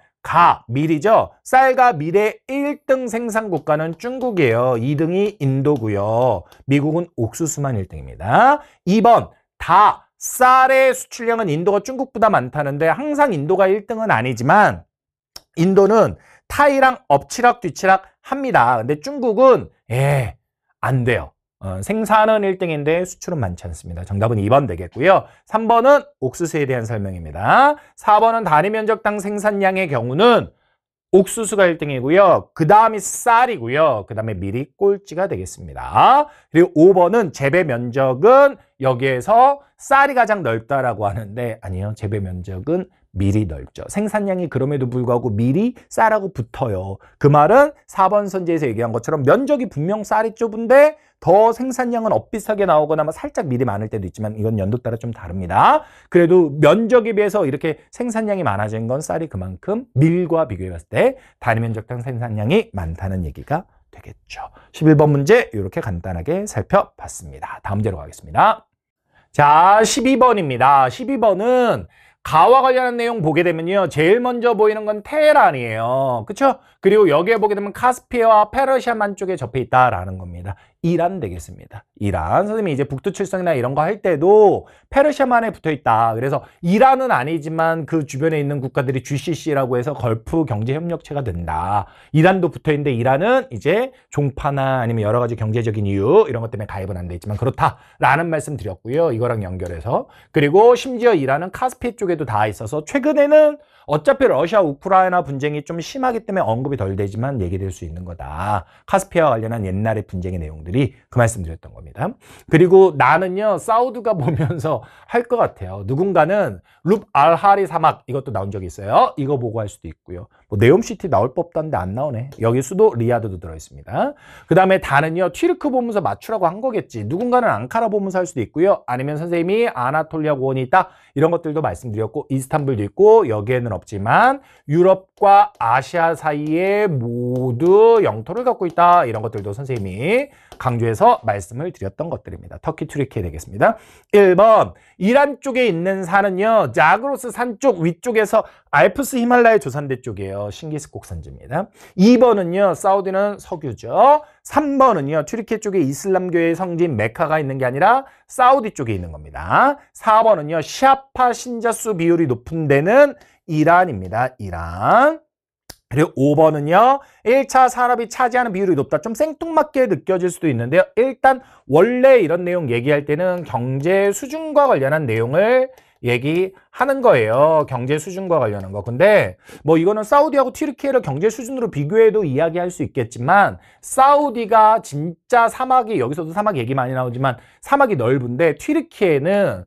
밀이죠. 쌀과 밀의 1등 생산 국가는 중국이에요. 2등이 인도고요. 미국은 옥수수만 1등입니다. 2번 쌀의 수출량은 인도가 중국보다 많다는데 항상 인도가 1등은 아니지만 인도는 타이랑 엎치락 뒤치락 합니다. 근데 중국은 안 돼요. 생산은 1등인데 수출은 많지 않습니다. 정답은 2번 되겠고요. 3번은 옥수수에 대한 설명입니다. 4번은 단위 면적당 생산량의 경우는 옥수수가 1등이고요. 그 다음이 쌀이고요. 그 다음에 밀이 꼴찌가 되겠습니다. 그리고 5번은 재배 면적은 여기에서 쌀이 가장 넓다라고 하는데 아니요. 재배 면적은 밀이 넓죠. 생산량이 그럼에도 불구하고 밀이 쌀하고 붙어요. 그 말은 4번 선지에서 얘기한 것처럼 면적이 분명 쌀이 좁은데 더 생산량은 엇비슷하게 나오거나 뭐 살짝 밀이 많을 때도 있지만 이건 연도 따라 좀 다릅니다. 그래도 면적에 비해서 이렇게 생산량이 많아진 건 쌀이 그만큼 밀과 비교해 봤을 때 단위 면적당 생산량이 많다는 얘기가 되겠죠. 11번 문제 이렇게 간단하게 살펴봤습니다. 다음 문제로 가겠습니다. 자, 12번입니다. 12번은 가와 관련한 내용 보게 되면요. 제일 먼저 보이는 건 테헤란이에요. 그쵸? 그리고 여기에 보게 되면 카스피아와 페르시아만 쪽에 접해 있다라는 겁니다. 이란 되겠습니다. 이란. 선생님이 이제 북두칠성이나 이런 거 할 때도 페르시아만에 붙어 있다. 그래서 이란은 아니지만 그 주변에 있는 국가들이 GCC라고 해서 걸프 경제협력체가 된다. 이란도 붙어 있는데 이란은 이제 종파나 아니면 여러 가지 경제적인 이유 이런 것 때문에 가입은 안 돼 있지만 그렇다라는 말씀 드렸고요. 이거랑 연결해서. 그리고 심지어 이란은 카스피 쪽에도 다 있어서 최근에는 어차피 러시아 우크라이나 분쟁이 좀 심하기 때문에 언급이 덜 되지만 얘기될 수 있는 거다. 카스피아와 관련한 옛날의 분쟁의 내용들이 그 말씀 드렸던 겁니다. 그리고 나는요. 사우드가 보면서 할 것 같아요. 누군가는 룹 알하리 사막 이것도 나온 적이 있어요. 이거 보고 할 수도 있고요. 뭐 네옴시티 나올 법도 한데 안 나오네. 여기 수도 리야드도 들어있습니다. 그 다음에 다는요. 튀르크 보면서 맞추라고 한 거겠지. 누군가는 앙카라 보면서 할 수도 있고요. 아니면 선생님이 아나톨리아 고원이 있다. 이런 것들도 말씀드렸고 이스탄불도 있고 여기에는 없지만 유럽과 아시아 사이에 모두 영토를 갖고 있다. 이런 것들도 선생님이 강조해서 말씀을 드렸던 것들입니다. 터키 튀르키예 되겠습니다. 1번 이란 쪽에 있는 산은요. 자그로스 산 쪽 위쪽에서 알프스 히말라야 조산대 쪽이에요. 싱기스 곡산지입니다. 2번은요. 사우디는 석유죠. 3번은요. 튀르키예 쪽에 이슬람교의 성지 메카가 있는 게 아니라 사우디 쪽에 있는 겁니다. 4번은요. 시아파 신자수 비율이 높은 데는 이란입니다. 이란. 그리고 5번은요. 1차 산업이 차지하는 비율이 높다. 좀 생뚱맞게 느껴질 수도 있는데요. 일단 원래 이런 내용 얘기할 때는 경제 수준과 관련한 내용을 얘기하는 거예요. 경제 수준과 관련한 거. 근데 뭐 이거는 사우디하고 튀르키예를 경제 수준으로 비교해도 이야기할 수 있겠지만 사우디가 진짜 사막이 여기서도 사막 얘기 많이 나오지만 사막이 넓은데 튀르키예는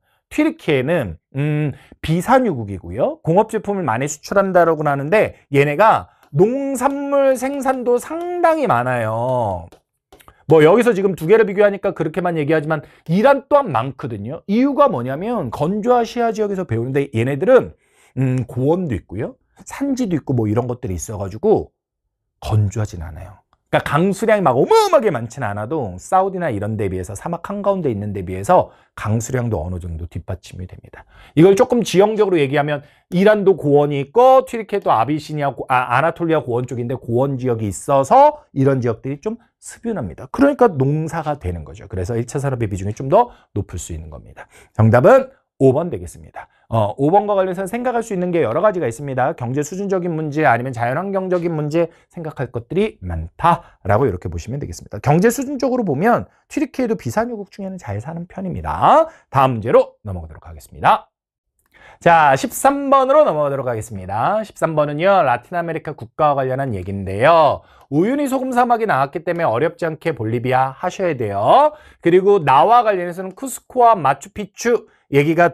비산유국이고요. 공업제품을 많이 수출한다라고 하는데 얘네가 농산물 생산도 상당히 많아요. 뭐 여기서 지금 두 개를 비교하니까 그렇게만 얘기하지만 이란 또한 많거든요. 이유가 뭐냐면 건조아시아 지역에서 배우는데 얘네들은 고원도 있고요. 산지도 있고 뭐 이런 것들이 있어가지고 건조하진 않아요. 그러니까 강수량이 막 어마어마하게 많지는 않아도 사우디나 이런 데 비해서 사막 한가운데 있는 데 비해서 강수량도 어느 정도 뒷받침이 됩니다. 이걸 조금 지형적으로 얘기하면 이란도 고원이 있고 튀르키예도 아나톨리아 고원 쪽인데 고원 지역이 있어서 이런 지역들이 좀 습윤합니다. 그러니까 농사가 되는 거죠. 그래서 1차 산업의 비중이 좀 더 높을 수 있는 겁니다. 정답은 5번 되겠습니다. 5번과 관련해서 생각할 수 있는 게 여러 가지가 있습니다. 경제 수준적인 문제 아니면 자연환경적인 문제 생각할 것들이 많다라고 이렇게 보시면 되겠습니다. 경제 수준적으로 보면 튀르키예도 비산유국 중에는 잘 사는 편입니다. 다음 문제로 넘어가도록 하겠습니다. 자, 13번으로 넘어가도록 하겠습니다. 13번은요. 라틴 아메리카 국가와 관련한 얘기인데요. 우유니 소금 사막이 나왔기 때문에 어렵지 않게 볼리비아 하셔야 돼요. 그리고 나와 관련해서는 쿠스코와 마추픽추 얘기가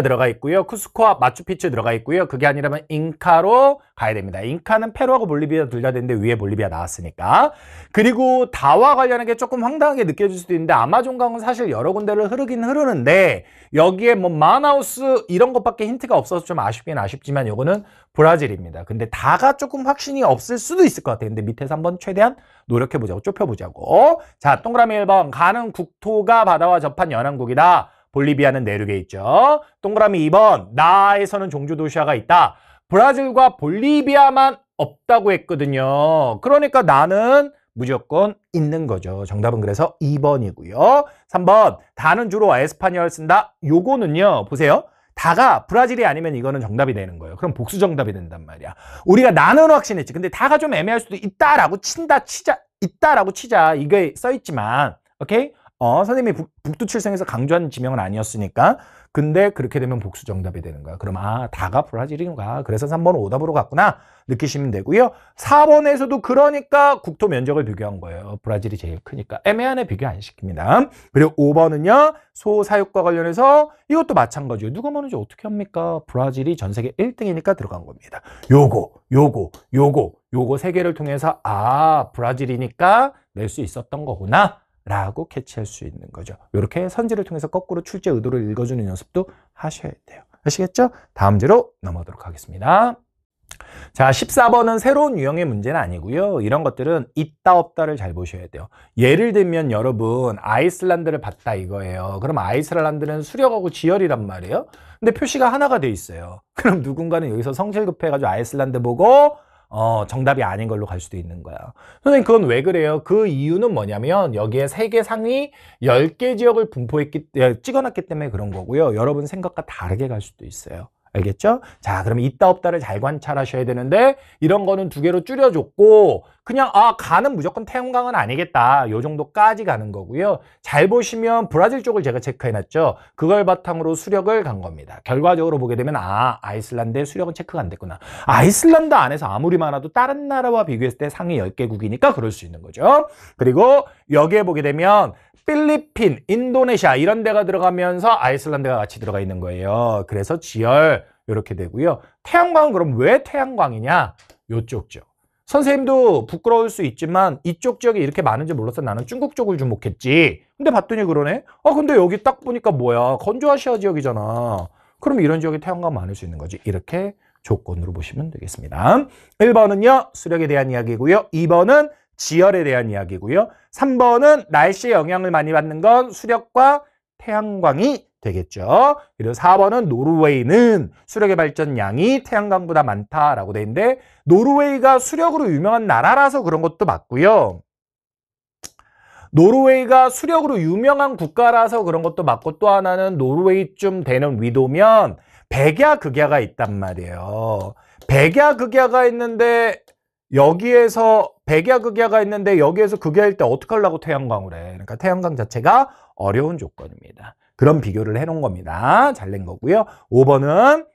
들어가 있고요. 쿠스코와 마추픽추 들어가 있고요. 그게 아니라면 잉카로 가야 됩니다. 잉카는 페루하고 볼리비아 둘 다 되는데 위에 볼리비아 나왔으니까. 그리고 다와 관련한 게 조금 황당하게 느껴질 수도 있는데 아마존강은 사실 여러 군데를 흐르긴 흐르는데 여기에 뭐 마나우스 이런 것밖에 힌트가 없어서 좀 아쉽긴 아쉽지만 요거는 브라질입니다. 근데 다가 조금 확신이 없을 수도 있을 것 같아요. 근데 밑에서 한번 최대한 노력해보자고 좁혀보자고. 자, 동그라미 1번 가는 국토가 바다와 접한 연안국이다. 볼리비아는 내륙에 있죠. 동그라미 2번 나에서는 종주도시화가 있다. 브라질과 볼리비아만 없다고 했거든요. 그러니까 나는 무조건 있는 거죠. 정답은 그래서 2번이고요. 3번 다는 주로 에스파니어를 쓴다. 요거는요. 보세요. 다가 브라질이 아니면 이거는 정답이 되는 거예요. 그럼 복수 정답이 된단 말이야. 우리가 나는 확신했지. 근데 다가 좀 애매할 수도 있다라고 치자. 이게 써있지만 오케이? 선생님이 북두칠성에서 강조한 지명은 아니었으니까. 근데 그렇게 되면 복수 정답이 되는 거야. 그럼 다가 브라질인가. 그래서 3번은 오답으로 갔구나 느끼시면 되고요. 4번에서도 그러니까 국토 면적을 비교한 거예요. 브라질이 제일 크니까. 애매하네 비교 안 시킵니다. 그리고 5번은요. 소사육과 관련해서 이것도 마찬가지예요. 누가 많은지 어떻게 합니까? 브라질이 전 세계 1등이니까 들어간 겁니다. 요거 세 개를 통해서 브라질이니까 낼 수 있었던 거구나 라고 캐치할 수 있는 거죠. 이렇게 선지를 통해서 거꾸로 출제 의도를 읽어주는 연습도 하셔야 돼요. 아시겠죠? 다음 주로 넘어가도록 하겠습니다. 자, 14번은 새로운 유형의 문제는 아니고요. 이런 것들은 있다 없다를 잘 보셔야 돼요. 예를 들면 여러분 아이슬란드를 봤다 이거예요. 그럼 아이슬란드는 수력하고 지열이란 말이에요. 근데 표시가 하나가 돼 있어요. 그럼 누군가는 여기서 성질 급해가지고 아이슬란드 보고 정답이 아닌 걸로 갈 수도 있는 거야. 선생님 그건 왜 그래요? 그 이유는 뭐냐면 여기에 세계 상위 10개 지역을 찍어놨기 때문에 그런 거고요. 여러분 생각과 다르게 갈 수도 있어요. 알겠죠? 자, 그럼 있다 없다를 잘 관찰하셔야 되는데 이런 거는 2개로 줄여줬고 그냥 가는 무조건 태양광은 아니겠다. 요 정도까지 가는 거고요. 잘 보시면 브라질 쪽을 제가 체크해놨죠. 그걸 바탕으로 수력을 간 겁니다. 결과적으로 보게 되면 아이슬란드의 수력은 체크가 안 됐구나. 아이슬란드 안에서 아무리 많아도 다른 나라와 비교했을 때 상위 10개국이니까 그럴 수 있는 거죠. 그리고 여기에 보게 되면 필리핀, 인도네시아 이런 데가 들어가면서 아이슬란드가 같이 들어가 있는 거예요. 그래서 지열 이렇게 되고요. 태양광은 그럼 왜 태양광이냐? 요쪽 지역. 선생님도 부끄러울 수 있지만 이쪽 지역에 이렇게 많은지 몰라서 나는 중국 쪽을 주목했지. 근데 봤더니 그러네? 근데 여기 딱 보니까 뭐야? 건조아시아 지역이잖아. 그럼 이런 지역에 태양광 많을 수 있는 거지. 이렇게 조건으로 보시면 되겠습니다. 1번은요. 수력에 대한 이야기고요. 2번은 지열에 대한 이야기고요. 3번은 날씨의 영향을 많이 받는 건 수력과 태양광이 되겠죠. 그리고 4번은 노르웨이는 수력의 발전량이 태양광보다 많다라고 돼 있는데 노르웨이가 수력으로 유명한 나라라서 그런 것도 맞고요. 노르웨이가 수력으로 유명한 국가라서 그런 것도 맞고 또 하나는 노르웨이쯤 되는 위도면 백야극야가 있단 말이에요. 백야극야가 있는데 여기에서 백야극야가 있는데 여기에서 극야일 때 어떻게 하려고 태양광을 해. 그러니까 태양광 자체가 어려운 조건입니다. 그런 비교를 해놓은 겁니다. 잘 낸 거고요. 5번은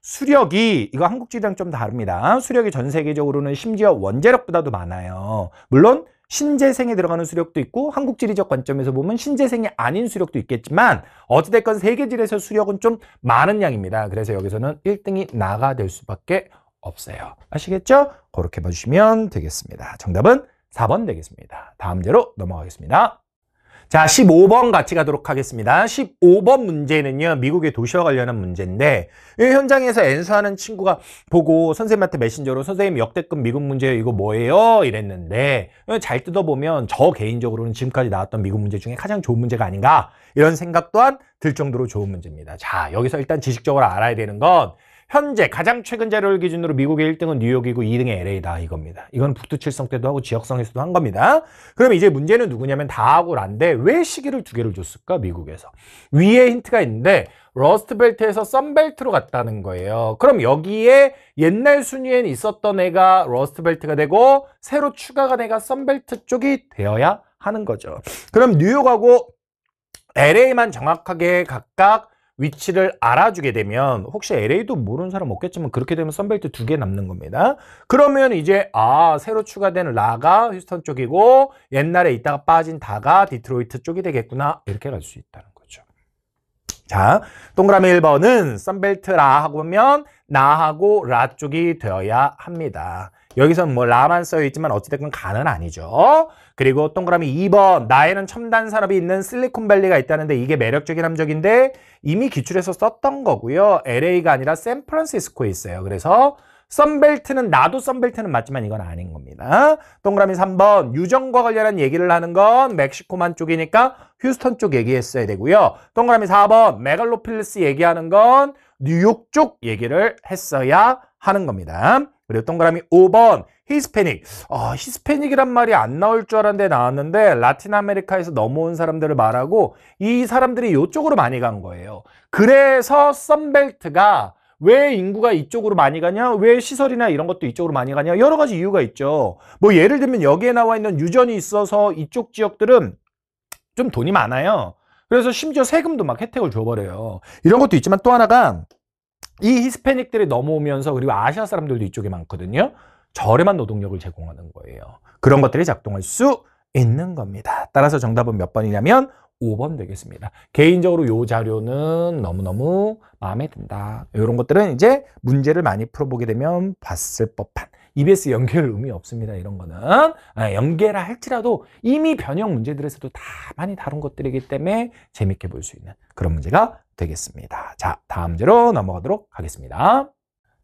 수력이 이거 한국지리랑 좀 다릅니다. 수력이 전 세계적으로는 심지어 원자력보다도 많아요. 물론 신재생에 들어가는 수력도 있고 한국지리적 관점에서 보면 신재생이 아닌 수력도 있겠지만 어찌됐건 세계지리에서 수력은 좀 많은 양입니다. 그래서 여기서는 1등이 나가 될 수밖에 없어요. 아시겠죠? 그렇게 봐주시면 되겠습니다. 정답은 4번 되겠습니다. 다음 문제로 넘어가겠습니다. 자, 15번 같이 가도록 하겠습니다. 15번 문제는요, 미국의 도시와 관련한 문제인데, 이 현장에서 엔수하는 친구가 보고 선생님한테 메신저로 선생님 역대급 미국 문제 이거 뭐예요? 이랬는데, 잘 뜯어보면 저 개인적으로는 지금까지 나왔던 미국 문제 중에 가장 좋은 문제가 아닌가? 이런 생각 또한 들 정도로 좋은 문제입니다. 자, 여기서 일단 지식적으로 알아야 되는 건 현재 가장 최근 자료를 기준으로 미국의 1등은 뉴욕이고 2등이 LA다 이겁니다. 이건 북두칠성 때도 하고 지역성에서도 한 겁니다. 그럼 이제 문제는 누구냐면 다하고 란데 왜 시기를 2개를 줬을까? 미국에서. 위에 힌트가 있는데 러스트벨트에서 썬벨트로 갔다는 거예요. 그럼 여기에 옛날 순위엔 있었던 애가 러스트벨트가 되고 새로 추가가 애가 썬벨트 쪽이 되어야 하는 거죠. 그럼 뉴욕하고 LA만 정확하게 각각 위치를 알아주게 되면 혹시 LA도 모르는 사람 없겠지만 그렇게 되면 썬벨트 2개 남는 겁니다. 그러면 이제 새로 추가된 라가 휴스턴 쪽이고 옛날에 있다가 빠진 다가 디트로이트 쪽이 되겠구나 이렇게 갈 수 있다는 거죠. 자, 동그라미 1번은 썬벨트 라 하고 보면 나하고 라 쪽이 되어야 합니다. 여기서는 뭐 라만 써 있지만 어찌됐건 가는 아니죠. 그리고 동그라미 2번 나에는 첨단 산업이 있는 실리콘밸리가 있다는데 이게 매력적인 함정인데 이미 기출에서 썼던 거고요. LA가 아니라 샌프란시스코에 있어요. 그래서 썬벨트는 나도 썬벨트는 맞지만 이건 아닌 겁니다. 동그라미 3번 유전과 관련한 얘기를 하는 건 멕시코만 쪽이니까 휴스턴 쪽 얘기했어야 되고요. 동그라미 4번 메갈로폴리스 얘기하는 건 뉴욕 쪽 얘기를 했어야 하는 겁니다. 그리고 동그라미 5번 히스패닉. 히스패닉이란 말이 안 나올 줄 알았는데 나왔는데 라틴 아메리카에서 넘어온 사람들을 말하고 이 사람들이 이쪽으로 많이 간 거예요. 그래서 썬벨트가 왜 인구가 이쪽으로 많이 가냐? 왜 시설이나 이런 것도 이쪽으로 많이 가냐? 여러 가지 이유가 있죠. 뭐 예를 들면 여기에 나와 있는 유전이 있어서 이쪽 지역들은 좀 돈이 많아요. 그래서 심지어 세금도 막 혜택을 줘버려요. 이런 것도 있지만 또 하나가 이 히스패닉들이 넘어오면서 그리고 아시아 사람들도 이쪽에 많거든요. 저렴한 노동력을 제공하는 거예요. 그런 것들이 작동할 수 있는 겁니다. 따라서 정답은 몇 번이냐면 5번 되겠습니다. 개인적으로 이 자료는 너무너무 마음에 든다. 이런 것들은 이제 문제를 많이 풀어보게 되면 봤을 법한 EBS 연결 의미 없습니다. 이런 거는 연계라 할지라도 이미 변형 문제들에서도 다 많이 다룬 것들이기 때문에 재밌게 볼 수 있는 그런 문제가 되겠습니다. 자, 다음 문제로 넘어가도록 하겠습니다.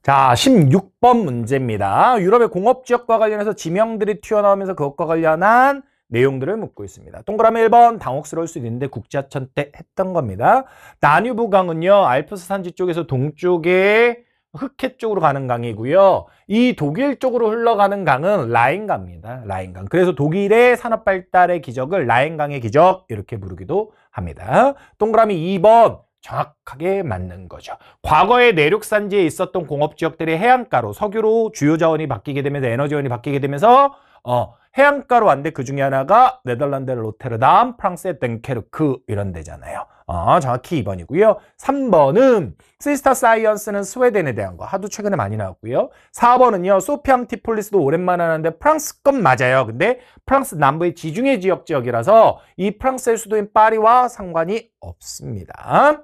자, 16번 문제입니다. 유럽의 공업지역과 관련해서 지명들이 튀어나오면서 그것과 관련한 내용들을 묻고 있습니다. 동그라미 1번 당혹스러울 수도 있는데 국제하천 때 했던 겁니다. 다뉴브 강은요, 알프스 산지 쪽에서 동쪽에 흑해 쪽으로 가는 강이고요. 이 독일 쪽으로 흘러가는 강은 라인강입니다. 라인강. 그래서 독일의 산업 발달의 기적을 라인강의 기적 이렇게 부르기도 합니다. 동그라미 2번 정확하게 맞는 거죠. 과거에 내륙산지에 있었던 공업지역들이 해안가로 석유로 주요 자원이 바뀌게 되면서 에너지 자원이 바뀌게 되면서 해안가로 왔는데 그 중에 하나가 네덜란드의 로테르담, 프랑스의 덩케르크 이런 데잖아요. 정확히 2번이고요. 3번은 시스터 사이언스는 스웨덴에 대한 거 하도 최근에 많이 나왔고요. 4번은요. 소피 안티폴리스도 오랜만에 하는데 프랑스 건 맞아요. 근데 프랑스 남부의 지중해 지역이라서 이 프랑스의 수도인 파리와 상관이 없습니다.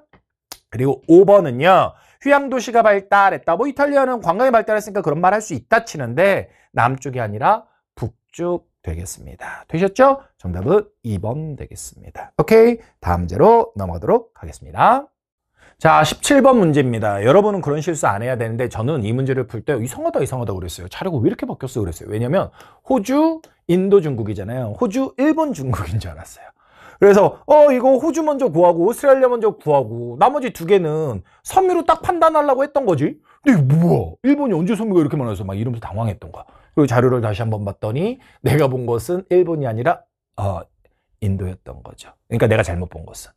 그리고 5번은요. 휴양도시가 발달했다. 뭐 이탈리아는 관광이 발달했으니까 그런 말 할 수 있다 치는데 남쪽이 아니라 북쪽 되겠습니다. 되셨죠? 정답은 2번 되겠습니다. 오케이. 다음 문제로 넘어가도록 하겠습니다. 자, 17번 문제입니다. 여러분은 그런 실수 안 해야 되는데 저는 이 문제를 풀 때 이상하다 그랬어요. 자료가 왜 이렇게 바뀌었어 그랬어요. 왜냐면 호주, 인도, 중국이잖아요. 호주, 일본, 중국인 줄 알았어요. 그래서 이거 호주 먼저 구하고 오스트레일리아 먼저 구하고 나머지 두 개는 섬유로 딱 판단하려고 했던 거지. 근데 이게 뭐야? 일본이 언제 섬유가 이렇게 많아서 막 이러면서 당황했던 거야. 그리고 자료를 다시 한번 봤더니 내가 본 것은 일본이 아니라 인도였던 거죠. 그러니까 내가 잘못 본 것은.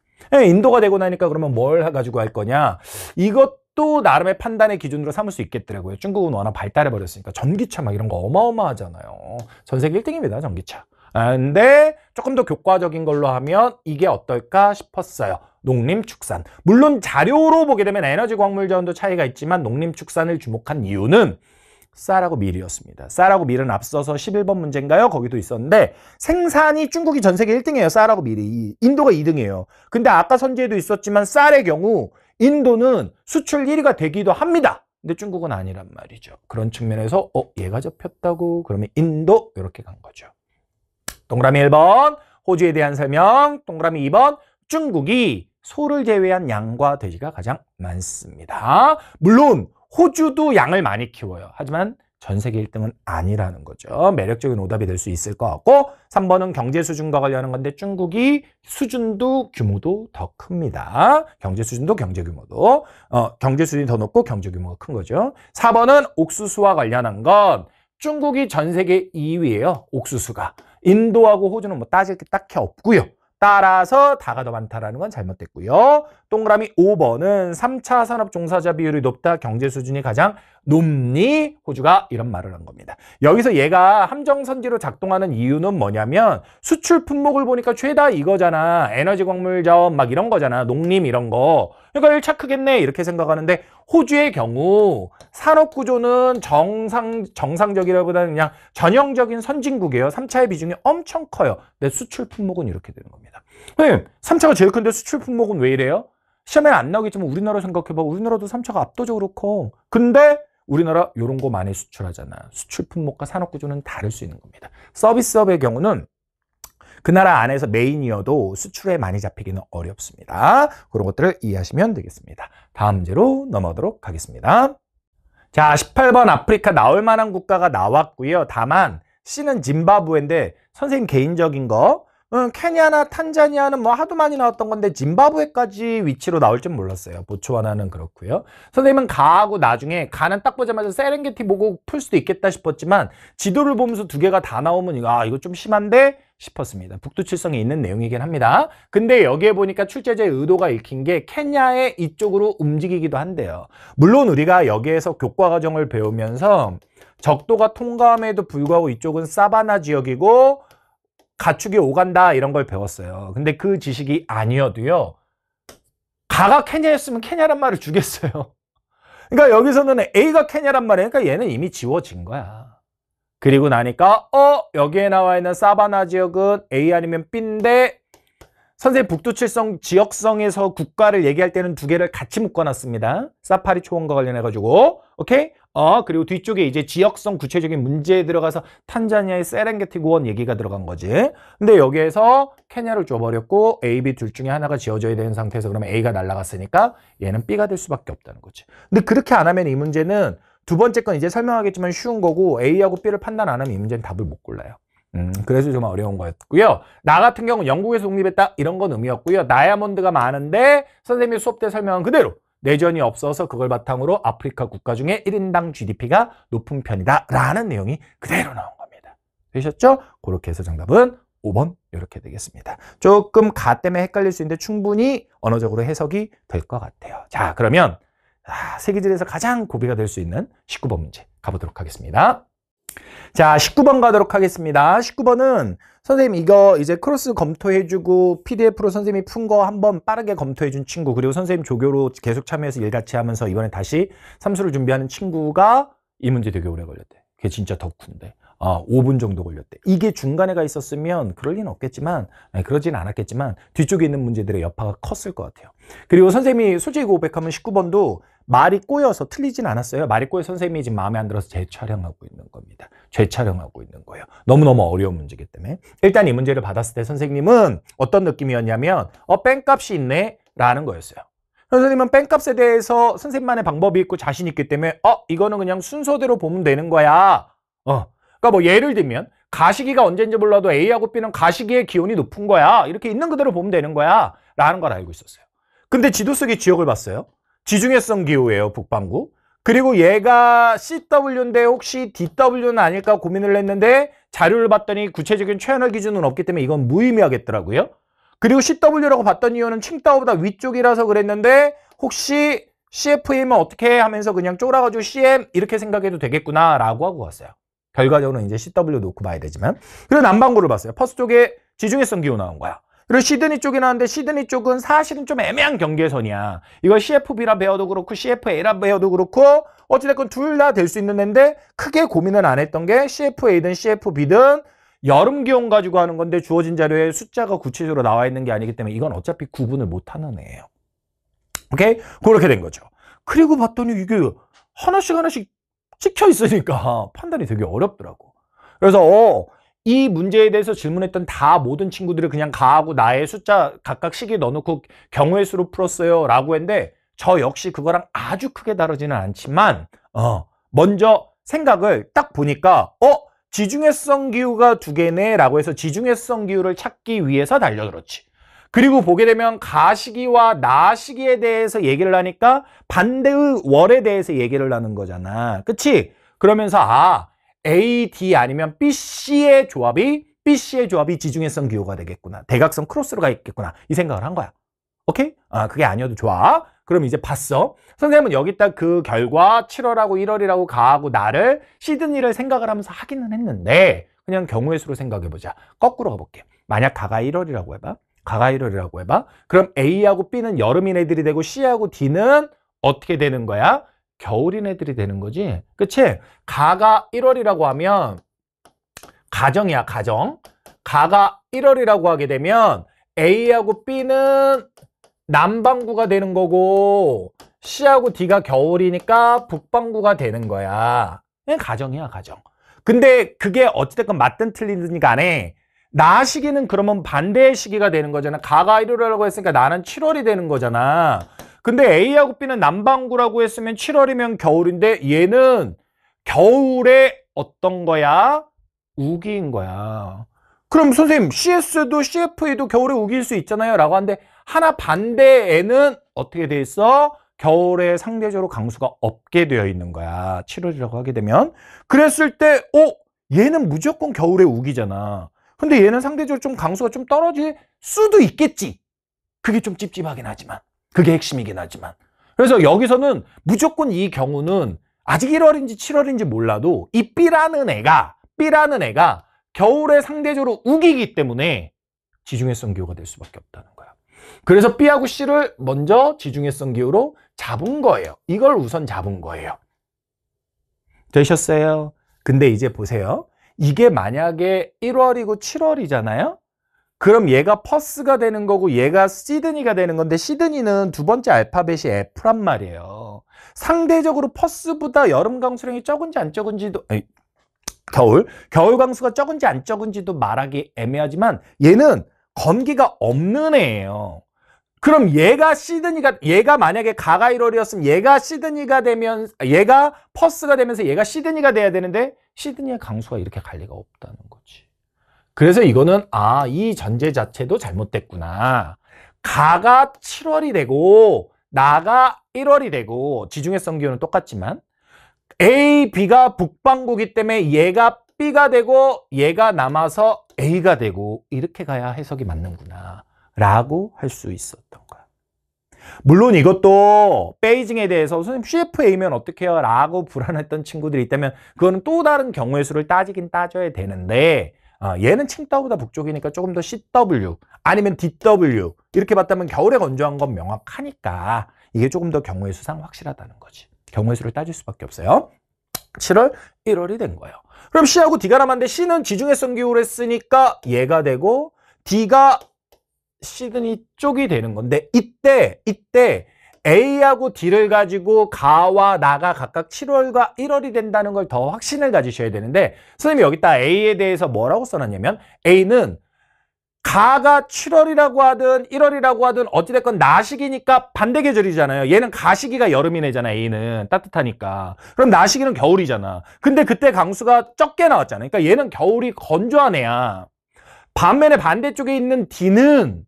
인도가 되고 나니까 그러면 뭘 가지고 할 거냐. 이것도 나름의 판단의 기준으로 삼을 수 있겠더라고요. 중국은 워낙 발달해버렸으니까 전기차 막 이런 거 어마어마하잖아요. 전 세계 1등입니다. 전기차. 근데 조금 더 교과적인 걸로 하면 이게 어떨까 싶었어요. 농림축산. 물론 자료로 보게 되면 에너지 광물 자원도 차이가 있지만 농림축산을 주목한 이유는 쌀하고 밀이었습니다. 쌀하고 밀은 앞서서 11번 문제인가요? 거기도 있었는데 생산이 중국이 전 세계 1등이에요. 쌀하고 밀이. 인도가 2등이에요. 근데 아까 선지에도 있었지만 쌀의 경우 인도는 수출 1위가 되기도 합니다. 근데 중국은 아니란 말이죠. 그런 측면에서 얘가 접혔다고 그러면 인도 이렇게 간 거죠. 동그라미 1번 호주에 대한 설명. 동그라미 2번 중국이 소를 제외한 양과 돼지가 가장 많습니다. 물론 호주도 양을 많이 키워요. 하지만 전 세계 1등은 아니라는 거죠. 매력적인 오답이 될 수 있을 것 같고 3번은 경제 수준과 관련한 건데 중국이 수준도 규모도 더 큽니다. 경제 수준도 경제 규모도 경제 수준이 더 높고 경제 규모가 큰 거죠. 4번은 옥수수와 관련한 건 중국이 전 세계 2위예요. 옥수수가. 인도하고 호주는 뭐 따질 게 딱히 없고요. 따라서 다가 더 많다라는 건 잘못됐고요. 동그라미 5번은 3차 산업 종사자 비율이 높다. 경제 수준이 가장 높니? 호주가 이런 말을 한 겁니다. 여기서 얘가 함정선지로 작동하는 이유는 뭐냐면 수출 품목을 보니까 최다 이거잖아. 에너지 광물 자원 막 이런 거잖아. 농림 이런 거. 그러니까 1차 크겠네 이렇게 생각하는데 호주의 경우 산업 구조는 정상적이라보다는 그냥 전형적인 선진국이에요. 3차의 비중이 엄청 커요. 근데 수출 품목은 이렇게 되는 겁니다. 3차가 제일 큰데 수출 품목은 왜 이래요? 시험에 안 나오겠지만 우리나라 생각해봐. 우리나라도 3차가 압도적으로 커. 근데 우리나라 이런 거 많이 수출하잖아. 수출 품목과 산업 구조는 다를 수 있는 겁니다. 서비스업의 경우는 그 나라 안에서 메인이어도 수출에 많이 잡히기는 어렵습니다. 그런 것들을 이해하시면 되겠습니다. 다음 문제로 넘어가도록 하겠습니다. 자, 18번 아프리카 나올 만한 국가가 나왔고요. 다만 C는 짐바브웨인데 선생님 개인적인 거 케냐나 탄자니아는 뭐 하도 많이 나왔던 건데 짐바브웨까지 위치로 나올 줄 몰랐어요. 보츠와나는 그렇고요. 선생님은 가하고 나중에 가는 딱 보자마자 세렝게티 보고 풀 수도 있겠다 싶었지만 지도를 보면서 두 개가 다 나오면 이거 좀 심한데 싶었습니다. 북두칠성이 있는 내용이긴 합니다. 근데 여기에 보니까 출제자의 의도가 읽힌 게 케냐의 이쪽으로 움직이기도 한데요. 물론 우리가 여기에서 교과 과정을 배우면서 적도가 통과함에도 불구하고 이쪽은 사바나 지역이고 가축이 오간다 이런 걸 배웠어요. 근데 그 지식이 아니어도요. 가가 케냐였으면 케냐란 말을 주겠어요. 그러니까 여기서는 A가 케냐란 말이니까 그러니까 얘는 이미 지워진 거야. 그리고 나니까 여기에 나와 있는 사바나 지역은 A 아니면 B인데 선생님 북두칠성 지역성에서 국가를 얘기할 때는 두 개를 같이 묶어놨습니다. 사파리 초원과 관련해가지고 오케이? 그리고 뒤쪽에 이제 지역성 구체적인 문제에 들어가서 탄자니아의 세렝게티 고원 얘기가 들어간 거지. 근데 여기에서 케냐를 줘버렸고 A, B 둘 중에 하나가 지어져야 되는 상태에서 그러면 A가 날아갔으니까 얘는 B가 될 수밖에 없다는 거지. 근데 그렇게 안 하면 이 문제는 두 번째 건 이제 설명하겠지만 쉬운 거고 A하고 B를 판단 안 하면 이 문제는 답을 못 골라요. 그래서 좀 어려운 거였고요. 나 같은 경우는 영국에서 독립했다 이런 건 의미였고요. 다이아몬드가 많은데 선생님이 수업 때 설명한 그대로 내전이 없어서 그걸 바탕으로 아프리카 국가 중에 1인당 GDP가 높은 편이다 라는 내용이 그대로 나온 겁니다. 되셨죠? 그렇게 해서 정답은 5번 이렇게 되겠습니다. 조금 가 때문에 헷갈릴 수 있는데 충분히 언어적으로 해석이 될 것 같아요. 자, 그러면 세계지리에서 가장 고비가 될 수 있는 19번 문제 가보도록 하겠습니다. 자, 19번 가도록 하겠습니다. 19번은 선생님 이거 이제 크로스 검토해주고 PDF로 선생님이 푼 거 한번 빠르게 검토해준 친구 그리고 선생님 조교로 계속 참여해서 일 같이 하면서 이번에 다시 삼수를 준비하는 친구가 이 문제 되게 오래 걸렸대. 그게 진짜 덕후인데 5분 정도 걸렸대. 이게 중간에 가 있었으면 그럴 리는 없겠지만 그러지는 않았겠지만 뒤쪽에 있는 문제들의 여파가 컸을 것 같아요. 그리고 선생님이 솔직히 고백하면 19번도 말이 꼬여서 틀리진 않았어요. 말이 꼬여 선생님이 지금 마음에 안 들어서 재촬영하고 있는 겁니다. 재촬영하고 있는 거예요. 너무너무 어려운 문제이기 때문에. 일단 이 문제를 받았을 때 선생님은 어떤 느낌이었냐면 뺑값이 있네 라는 거였어요. 선생님은 뺑값에 대해서 선생님만의 방법이 있고 자신 있기 때문에 이거는 그냥 순서대로 보면 되는 거야. 그러니까 뭐 예를 들면 가시기가 언제인지 몰라도 A하고 B는 가시기의 기온이 높은 거야. 이렇게 있는 그대로 보면 되는 거야. 라는 걸 알고 있었어요. 근데 지도 속의 지역을 봤어요. 지중해성 기후예요. 북반구. 그리고 얘가 CW인데 혹시 DW는 아닐까 고민을 했는데 자료를 봤더니 구체적인 최연화 기준은 없기 때문에 이건 무의미하겠더라고요. 그리고 CW라고 봤던 이유는 칭따오보다 위쪽이라서 그랬는데 혹시 CFM은 어떻게 해 하면서 그냥 쫄아가지고 CM 이렇게 생각해도 되겠구나 라고 하고 왔어요. 결과적으로는 이제 CW 놓고 봐야 되지만. 그리고 남반구를 봤어요. 퍼스 쪽에 지중해성 기후 나온 거야. 그리고 시드니 쪽이 나왔는데 시드니 쪽은 사실은 좀 애매한 경계선이야. 이거 CFB라 배워도 그렇고 CFA라 배워도 그렇고 어찌됐건 둘 다 될 수 있는 애인데 크게 고민은 안 했던 게 CFA든 CFB든 여름 기온 가지고 하는 건데 주어진 자료에 숫자가 구체적으로 나와 있는 게 아니기 때문에 이건 어차피 구분을 못하는 애예요. 오케이? 그렇게 된 거죠. 그리고 봤더니 이게 하나씩 찍혀 있으니까 판단이 되게 어렵더라고. 그래서 이 문제에 대해서 질문했던 모든 친구들이 그냥 가하고 나의 숫자 각각 시기 넣어놓고 경우의 수로 풀었어요 라고 했는데 저 역시 그거랑 아주 크게 다르지는 않지만 먼저 생각을 딱 보니까 지중해성 기후가 두 개네 라고 해서 지중해성 기후를 찾기 위해서 달려들었지. 그리고 보게 되면 가시기와 나시기에 대해서 얘기를 하니까 반대의 월에 대해서 얘기를 하는 거잖아. 그치? 그러면서 A, D 아니면 B, C의 조합이 지중해성 기후가 되겠구나. 대각선 크로스로가 있겠구나. 이 생각을 한 거야. 오케이? 그게 아니어도 좋아. 그럼 이제 봤어. 선생님은 여기다 그 결과 7월하고 1월이라고 가하고 나를 시드니를 생각을 하면서 하기는 했는데 그냥 경우의 수로 생각해보자. 거꾸로 가볼게. 만약 가가 1월이라고 해봐. 가가 1월이라고 해봐. 그럼 A하고 B는 여름인 애들이 되고 C하고 D는 어떻게 되는 거야? 겨울인 애들이 되는 거지. 그치? 가가 1월이라고 하면 가정이야, 가정. 가가 1월이라고 하게 되면 A하고 B는 남반구가 되는 거고 C하고 D가 겨울이니까 북반구가 되는 거야. 그냥 가정이야, 가정. 근데 그게 어찌됐건 맞든 틀리든 간에 나 시기는 그러면 반대의 시기가 되는 거잖아. 가가 1월이라고 했으니까 나는 7월이 되는 거잖아. 근데 A하고 B는 남반구라고 했으면 7월이면 겨울인데 얘는 겨울에 어떤 거야? 우기인 거야. 그럼 선생님 CS도 CFA도 겨울에 우기일 수 있잖아요 라고 하는데 하나 반대에는 어떻게 돼 있어? 겨울에 상대적으로 강수가 없게 되어 있는 거야. 7월이라고 하게 되면. 그랬을 때 얘는 무조건 겨울에 우기잖아. 근데 얘는 상대적으로 좀 강수가 좀 떨어질 수도 있겠지. 그게 좀 찝찝하긴 하지만. 그게 핵심이긴 하지만. 그래서 여기서는 무조건 이 경우는 아직 1월인지 7월인지 몰라도 이 B라는 애가 겨울에 상대적으로 우기기 때문에 지중해성 기후가 될 수밖에 없다는 거야. 그래서 B하고 C를 먼저 지중해성 기후로 잡은 거예요. 이걸 우선 잡은 거예요. 되셨어요? 근데 이제 보세요. 이게 만약에 1월이고 7월이잖아요? 그럼 얘가 퍼스가 되는 거고 얘가 시드니가 되는 건데 시드니는 두 번째 알파벳이 F란 말이에요. 상대적으로 퍼스보다 여름 강수량이 적은지 안 적은지도 겨울 강수가 적은지 안 적은지도 말하기 애매하지만 얘는 건기가 없는 애예요. 그럼 얘가 만약에 가가 1월이었으면 얘가 시드니가 되면 얘가 퍼스가 되면서 얘가 시드니가 돼야 되는데 시드니의 강수가 이렇게 갈 리가 없다는 거지. 그래서 이거는 이 전제 자체도 잘못됐구나. 가가 7월이 되고 나가 1월이 되고 지중해성 기후는 똑같지만 A, B가 북반구기 때문에 얘가 B가 되고 얘가 남아서 A가 되고 이렇게 가야 해석이 맞는구나 라고 할 수 있었던 거야. 물론 이것도 베이징에 대해서 선생님 CFA면 어떻게 해요? 라고 불안했던 친구들이 있다면 그거는 또 다른 경우의 수를 따지긴 따져야 되는데 얘는 칭따오보다 북쪽이니까 조금 더 CW 아니면 DW 이렇게 봤다면 겨울에 건조한 건 명확하니까 이게 조금 더 경우의 수상 확실하다는 거지. 경우의 수를 따질 수밖에 없어요. 7월, 1월이 된 거예요. 그럼 C하고 D가 남았는데 C는 지중해성 기후를 했으니까 얘가 되고 D가 시드니 쪽이 되는 건데 이때 A하고 D를 가지고 가와 나가 각각 7월과 1월이 된다는 걸 더 확신을 가지셔야 되는데 선생님이 여기다 A에 대해서 뭐라고 써놨냐면 A는 가가 7월이라고 하든 1월이라고 하든 어찌됐건 나시기니까 반대 계절이잖아요. 얘는 가시기가 여름이네잖아. A는 따뜻하니까. 그럼 나시기는 겨울이잖아. 근데 그때 강수가 적게 나왔잖아. 그러니까 얘는 겨울이 건조한 애야. 반면에 반대쪽에 있는 D는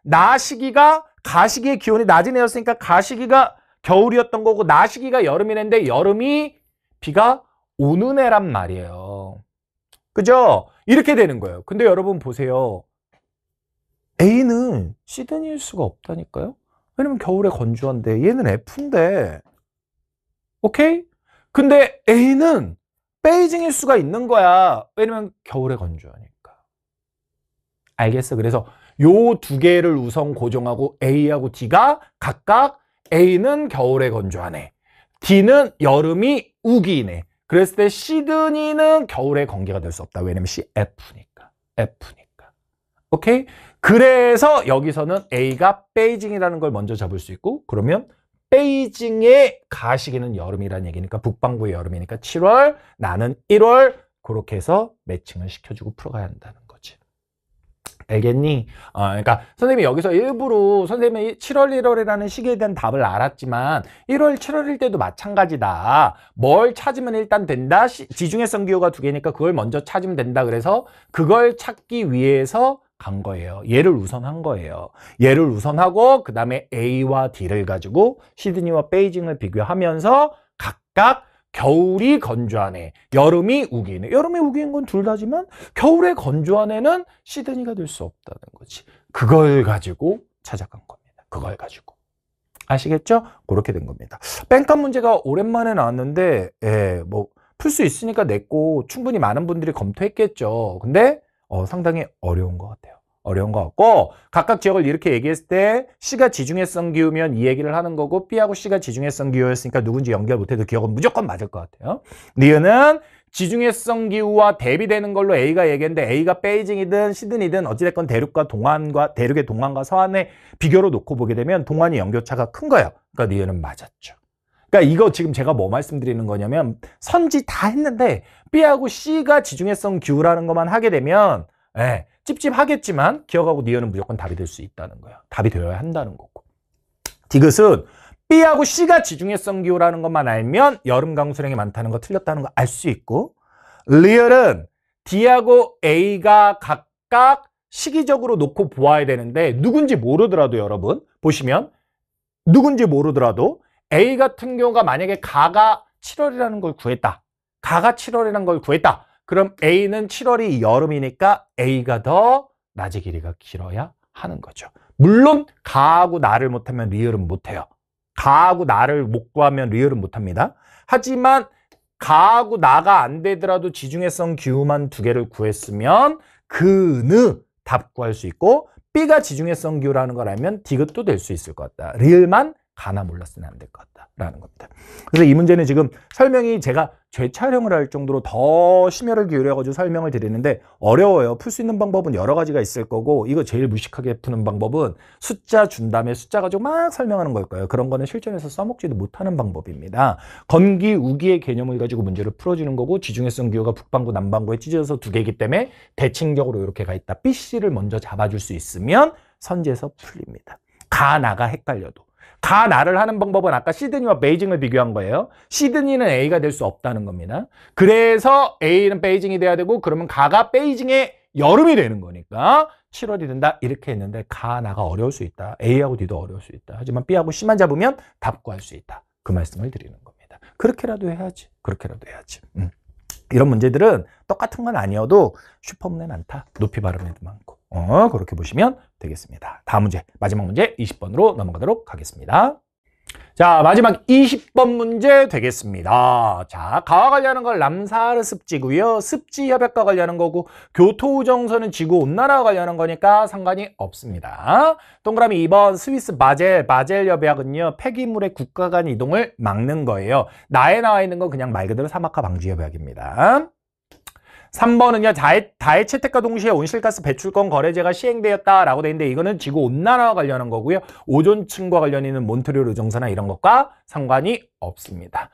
나시기가 가시기의 기온이 낮은 애였으니까 가시기가 겨울이었던 거고 나시기가 여름이랬는데 여름이 비가 오는 애란 말이에요. 그죠? 이렇게 되는 거예요. 근데 여러분 보세요. A는 시드니일 수가 없다니까요. 왜냐면 겨울에 건조한데 얘는 F인데 오케이? 근데 A는 베이징일 수가 있는 거야. 왜냐면 겨울에 건조하니까. 알겠어? 그래서 요 두 개를 우선 고정하고 A하고 D가 각각 A는 겨울에 건조하네. D는 여름이 우기네. 그랬을 때 시드니는 겨울에 건기가 될 수 없다. 왜냐면 F니까. 오케이? 그래서 여기서는 A가 베이징이라는 걸 먼저 잡을 수 있고 그러면 베이징의 가시기는 여름이라는 얘기니까 북반구의 여름이니까 7월, 나는 1월 그렇게 해서 매칭을 시켜주고 풀어가야 한다는 거지. 알겠니? 그러니까 선생님이 여기서 일부러 선생님이 7월, 1월이라는 시기에 대한 답을 알았지만 1월, 7월일 때도 마찬가지다. 뭘 찾으면 일단 된다. 지중해성 기후가 두 개니까 그걸 먼저 찾으면 된다. 그래서 그걸 찾기 위해서 간 거예요. 얘를 우선한 거예요. 얘를 우선하고 그 다음에 A와 D를 가지고 시드니와 베이징을 비교하면서 각각 겨울이 건조한 애, 여름이 우기는 애. 여름이 우기는 건 둘 다지만 겨울에 건조한 애는 시드니가 될 수 없다는 거지. 그걸 가지고 찾아간 겁니다. 그걸 가지고. 아시겠죠? 그렇게 된 겁니다. 뺑값 문제가 오랜만에 나왔는데 뭐 풀 수 있으니까 냈고 충분히 많은 분들이 검토했겠죠. 근데 상당히 어려운 것 같아요. 어려운 것 같고 각각 지역을 이렇게 얘기했을 때 C가 지중해성 기후면 이 얘기를 하는 거고 B하고 C가 지중해성 기후였으니까 누군지 연결 못해도 기억은 무조건 맞을 것 같아요. 니은은 지중해성 기후와 대비되는 걸로 A가 얘기했는데 A가 베이징이든 시드니든 어찌됐건 대륙의 동안과 서안의 비교로 놓고 보게 되면 동안이 연교차가 큰 거예요. 그러니까 니은은 맞았죠. 그러니까 이거 지금 제가 뭐 말씀드리는 거냐면 선지 다 했는데 B하고 C가 지중해성 기후라는 것만 하게 되면 찝찝하겠지만 기억하고 니은은 무조건 답이 될 수 있다는 거야. 답이 되어야 한다는 거고. 디귿은 B하고 C가 지중해성 기후라는 것만 알면 여름 강수량이 많다는 거 틀렸다는 거 알 수 있고 리얼은 D하고 A가 각각 시기적으로 놓고 보아야 되는데 누군지 모르더라도 여러분 보시면 누군지 모르더라도 A 같은 경우가 만약에 가가 7월이라는 걸 구했다. 가가 7월이라는 걸 구했다. 그럼 A는 7월이 여름이니까 A가 더 낮의 길이가 길어야 하는 거죠. 물론 가하고 나를 못하면 리을은 못해요. 가하고 나를 못 구하면 리을은 못합니다. 하지만 가하고 나가 안 되더라도 지중해성 기후만 두 개를 구했으면 그느 답 구할 수 있고 B가 지중해성 기후라는 걸 알면 디귿도 될 수 있을 것 같다. 리을만 가나 몰랐으면 안 될 것 같다라는 겁니다. 그래서 이 문제는 지금 설명이 제가 재촬영을 할 정도로 더 심혈을 기울여가지고 설명을 드리는데 어려워요. 풀 수 있는 방법은 여러 가지가 있을 거고 이거 제일 무식하게 푸는 방법은 숫자 준 다음에 숫자 가지고 막 설명하는 걸 거예요. 그런 거는 실전에서 써먹지도 못하는 방법입니다. 건기, 우기의 개념을 가지고 문제를 풀어주는 거고 지중해성 기후가 북반구, 남반구에 찢어져서 두 개이기 때문에 대칭적으로 이렇게 가 있다. B, C를 먼저 잡아줄 수 있으면 선지에서 풀립니다. 가, 나가 헷갈려도. 가, 나를 하는 방법은 아까 시드니와 베이징을 비교한 거예요. 시드니는 A가 될 수 없다는 겁니다. 그래서 A는 베이징이 돼야 되고 그러면 가가 베이징의 여름이 되는 거니까 7월이 된다 이렇게 했는데 가, 나가 어려울 수 있다. A하고 D도 어려울 수 있다. 하지만 B하고 C만 잡으면 답 구할 수 있다. 그 말씀을 드리는 겁니다. 그렇게라도 해야지. 그렇게라도 해야지. 이런 문제들은 똑같은 건 아니어도 슈퍼문에 많다. 높이 발음에도 많고. 그렇게 보시면 되겠습니다. 다음 문제, 마지막 문제 20번으로 넘어가도록 하겠습니다. 자, 마지막 20번 문제 되겠습니다. 자, 가와 관련한 걸 남사하르 습지고요. 습지 협약과 관련한 거고 교토우정선은 지구온난화와 관련한 거니까 상관이 없습니다. 동그라미 2번 스위스 바젤 협약은요. 폐기물의 국가 간 이동을 막는 거예요. 나에 나와 있는 건 그냥 말 그대로 사막화 방지 협약입니다. 3번은요. 다해 채택과 동시에 온실가스 배출권 거래제가 시행되었다라고 되어 있는데 이거는 지구온난화와 관련한 거고요. 오존층과 관련 있는 몬트리올 의정서나 이런 것과 상관이 없습니다.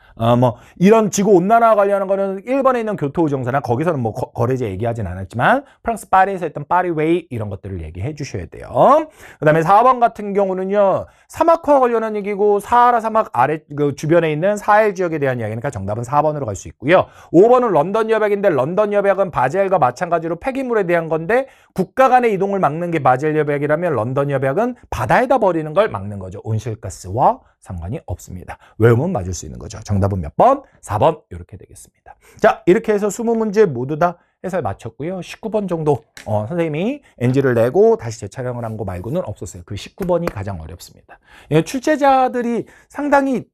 이런 지구온난화와 관련한 거는 1번에 있는 교토의정서나 거기서는 뭐 거래제 얘기하진 않았지만 프랑스 파리에서 했던 파리웨이 이런 것들을 얘기해 주셔야 돼요. 그 다음에 4번 같은 경우는요. 사막화와 관련한 얘기고 사하라 사막 아래 주변에 있는 사헬 지역에 대한 이야기니까 정답은 4번으로 갈 수 있고요. 5번은 런던 협약인데 런던 협약은 바젤과 마찬가지로 폐기물에 대한 건데 국가 간의 이동을 막는 게 바젤 협약이라면 런던 협약은 바다에다 버리는 걸 막는 거죠. 온실가스와 상관이 없습니다. 외우면 맞을 수 있는 거죠. 정답은 몇 번? 4번 이렇게 되겠습니다. 자, 이렇게 해서 20문제 모두 다 해설 마쳤고요. 19번 정도 선생님이 NG를 내고 다시 재촬영을 한 거 말고는 없었어요. 그 19번이 가장 어렵습니다. 출제자들이 상당히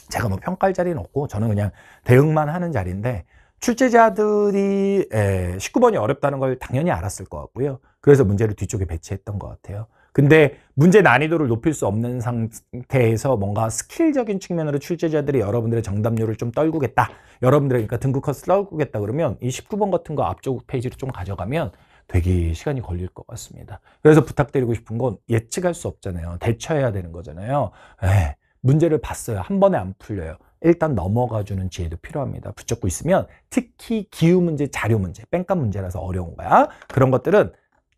제가 뭐 평가할 자리는 없고 저는 그냥 대응만 하는 자리인데 출제자들이 19번이 어렵다는 걸 당연히 알았을 것 같고요. 그래서 문제를 뒤쪽에 배치했던 것 같아요. 근데 문제 난이도를 높일 수 없는 상태에서 뭔가 스킬적인 측면으로 출제자들이 여러분들의 정답률을 좀 떨구겠다. 여러분들의 그러니까 등급 컷을 떨구겠다 그러면 이 19번 같은 거 앞쪽 페이지로 좀 가져가면 되게 시간이 걸릴 것 같습니다. 그래서 부탁드리고 싶은 건 예측할 수 없잖아요. 대처해야 되는 거잖아요. 문제를 봤어요. 한 번에 안 풀려요. 일단 넘어가주는 지혜도 필요합니다. 붙잡고 있으면 특히 기후 문제, 자료 문제, 뺑값 문제라서 어려운 거야. 그런 것들은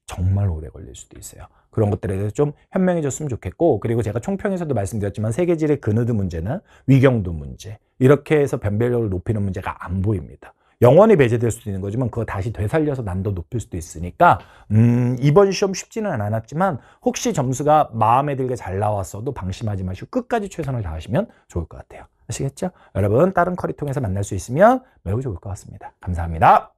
정말 오래 걸릴 수도 있어요. 그런 것들에 대해서 좀 현명해졌으면 좋겠고 그리고 제가 총평에서도 말씀드렸지만 세계질의 근우드 문제나 위경도 문제 이렇게 해서 변별력을 높이는 문제가 안 보입니다. 영원히 배제될 수도 있는 거지만 그거 다시 되살려서 난도 높일 수도 있으니까 이번 시험 쉽지는 않았지만 혹시 점수가 마음에 들게 잘 나왔어도 방심하지 마시고 끝까지 최선을 다하시면 좋을 것 같아요. 아시겠죠? 여러분 다른 커리 통해서 만날 수 있으면 매우 좋을 것 같습니다. 감사합니다.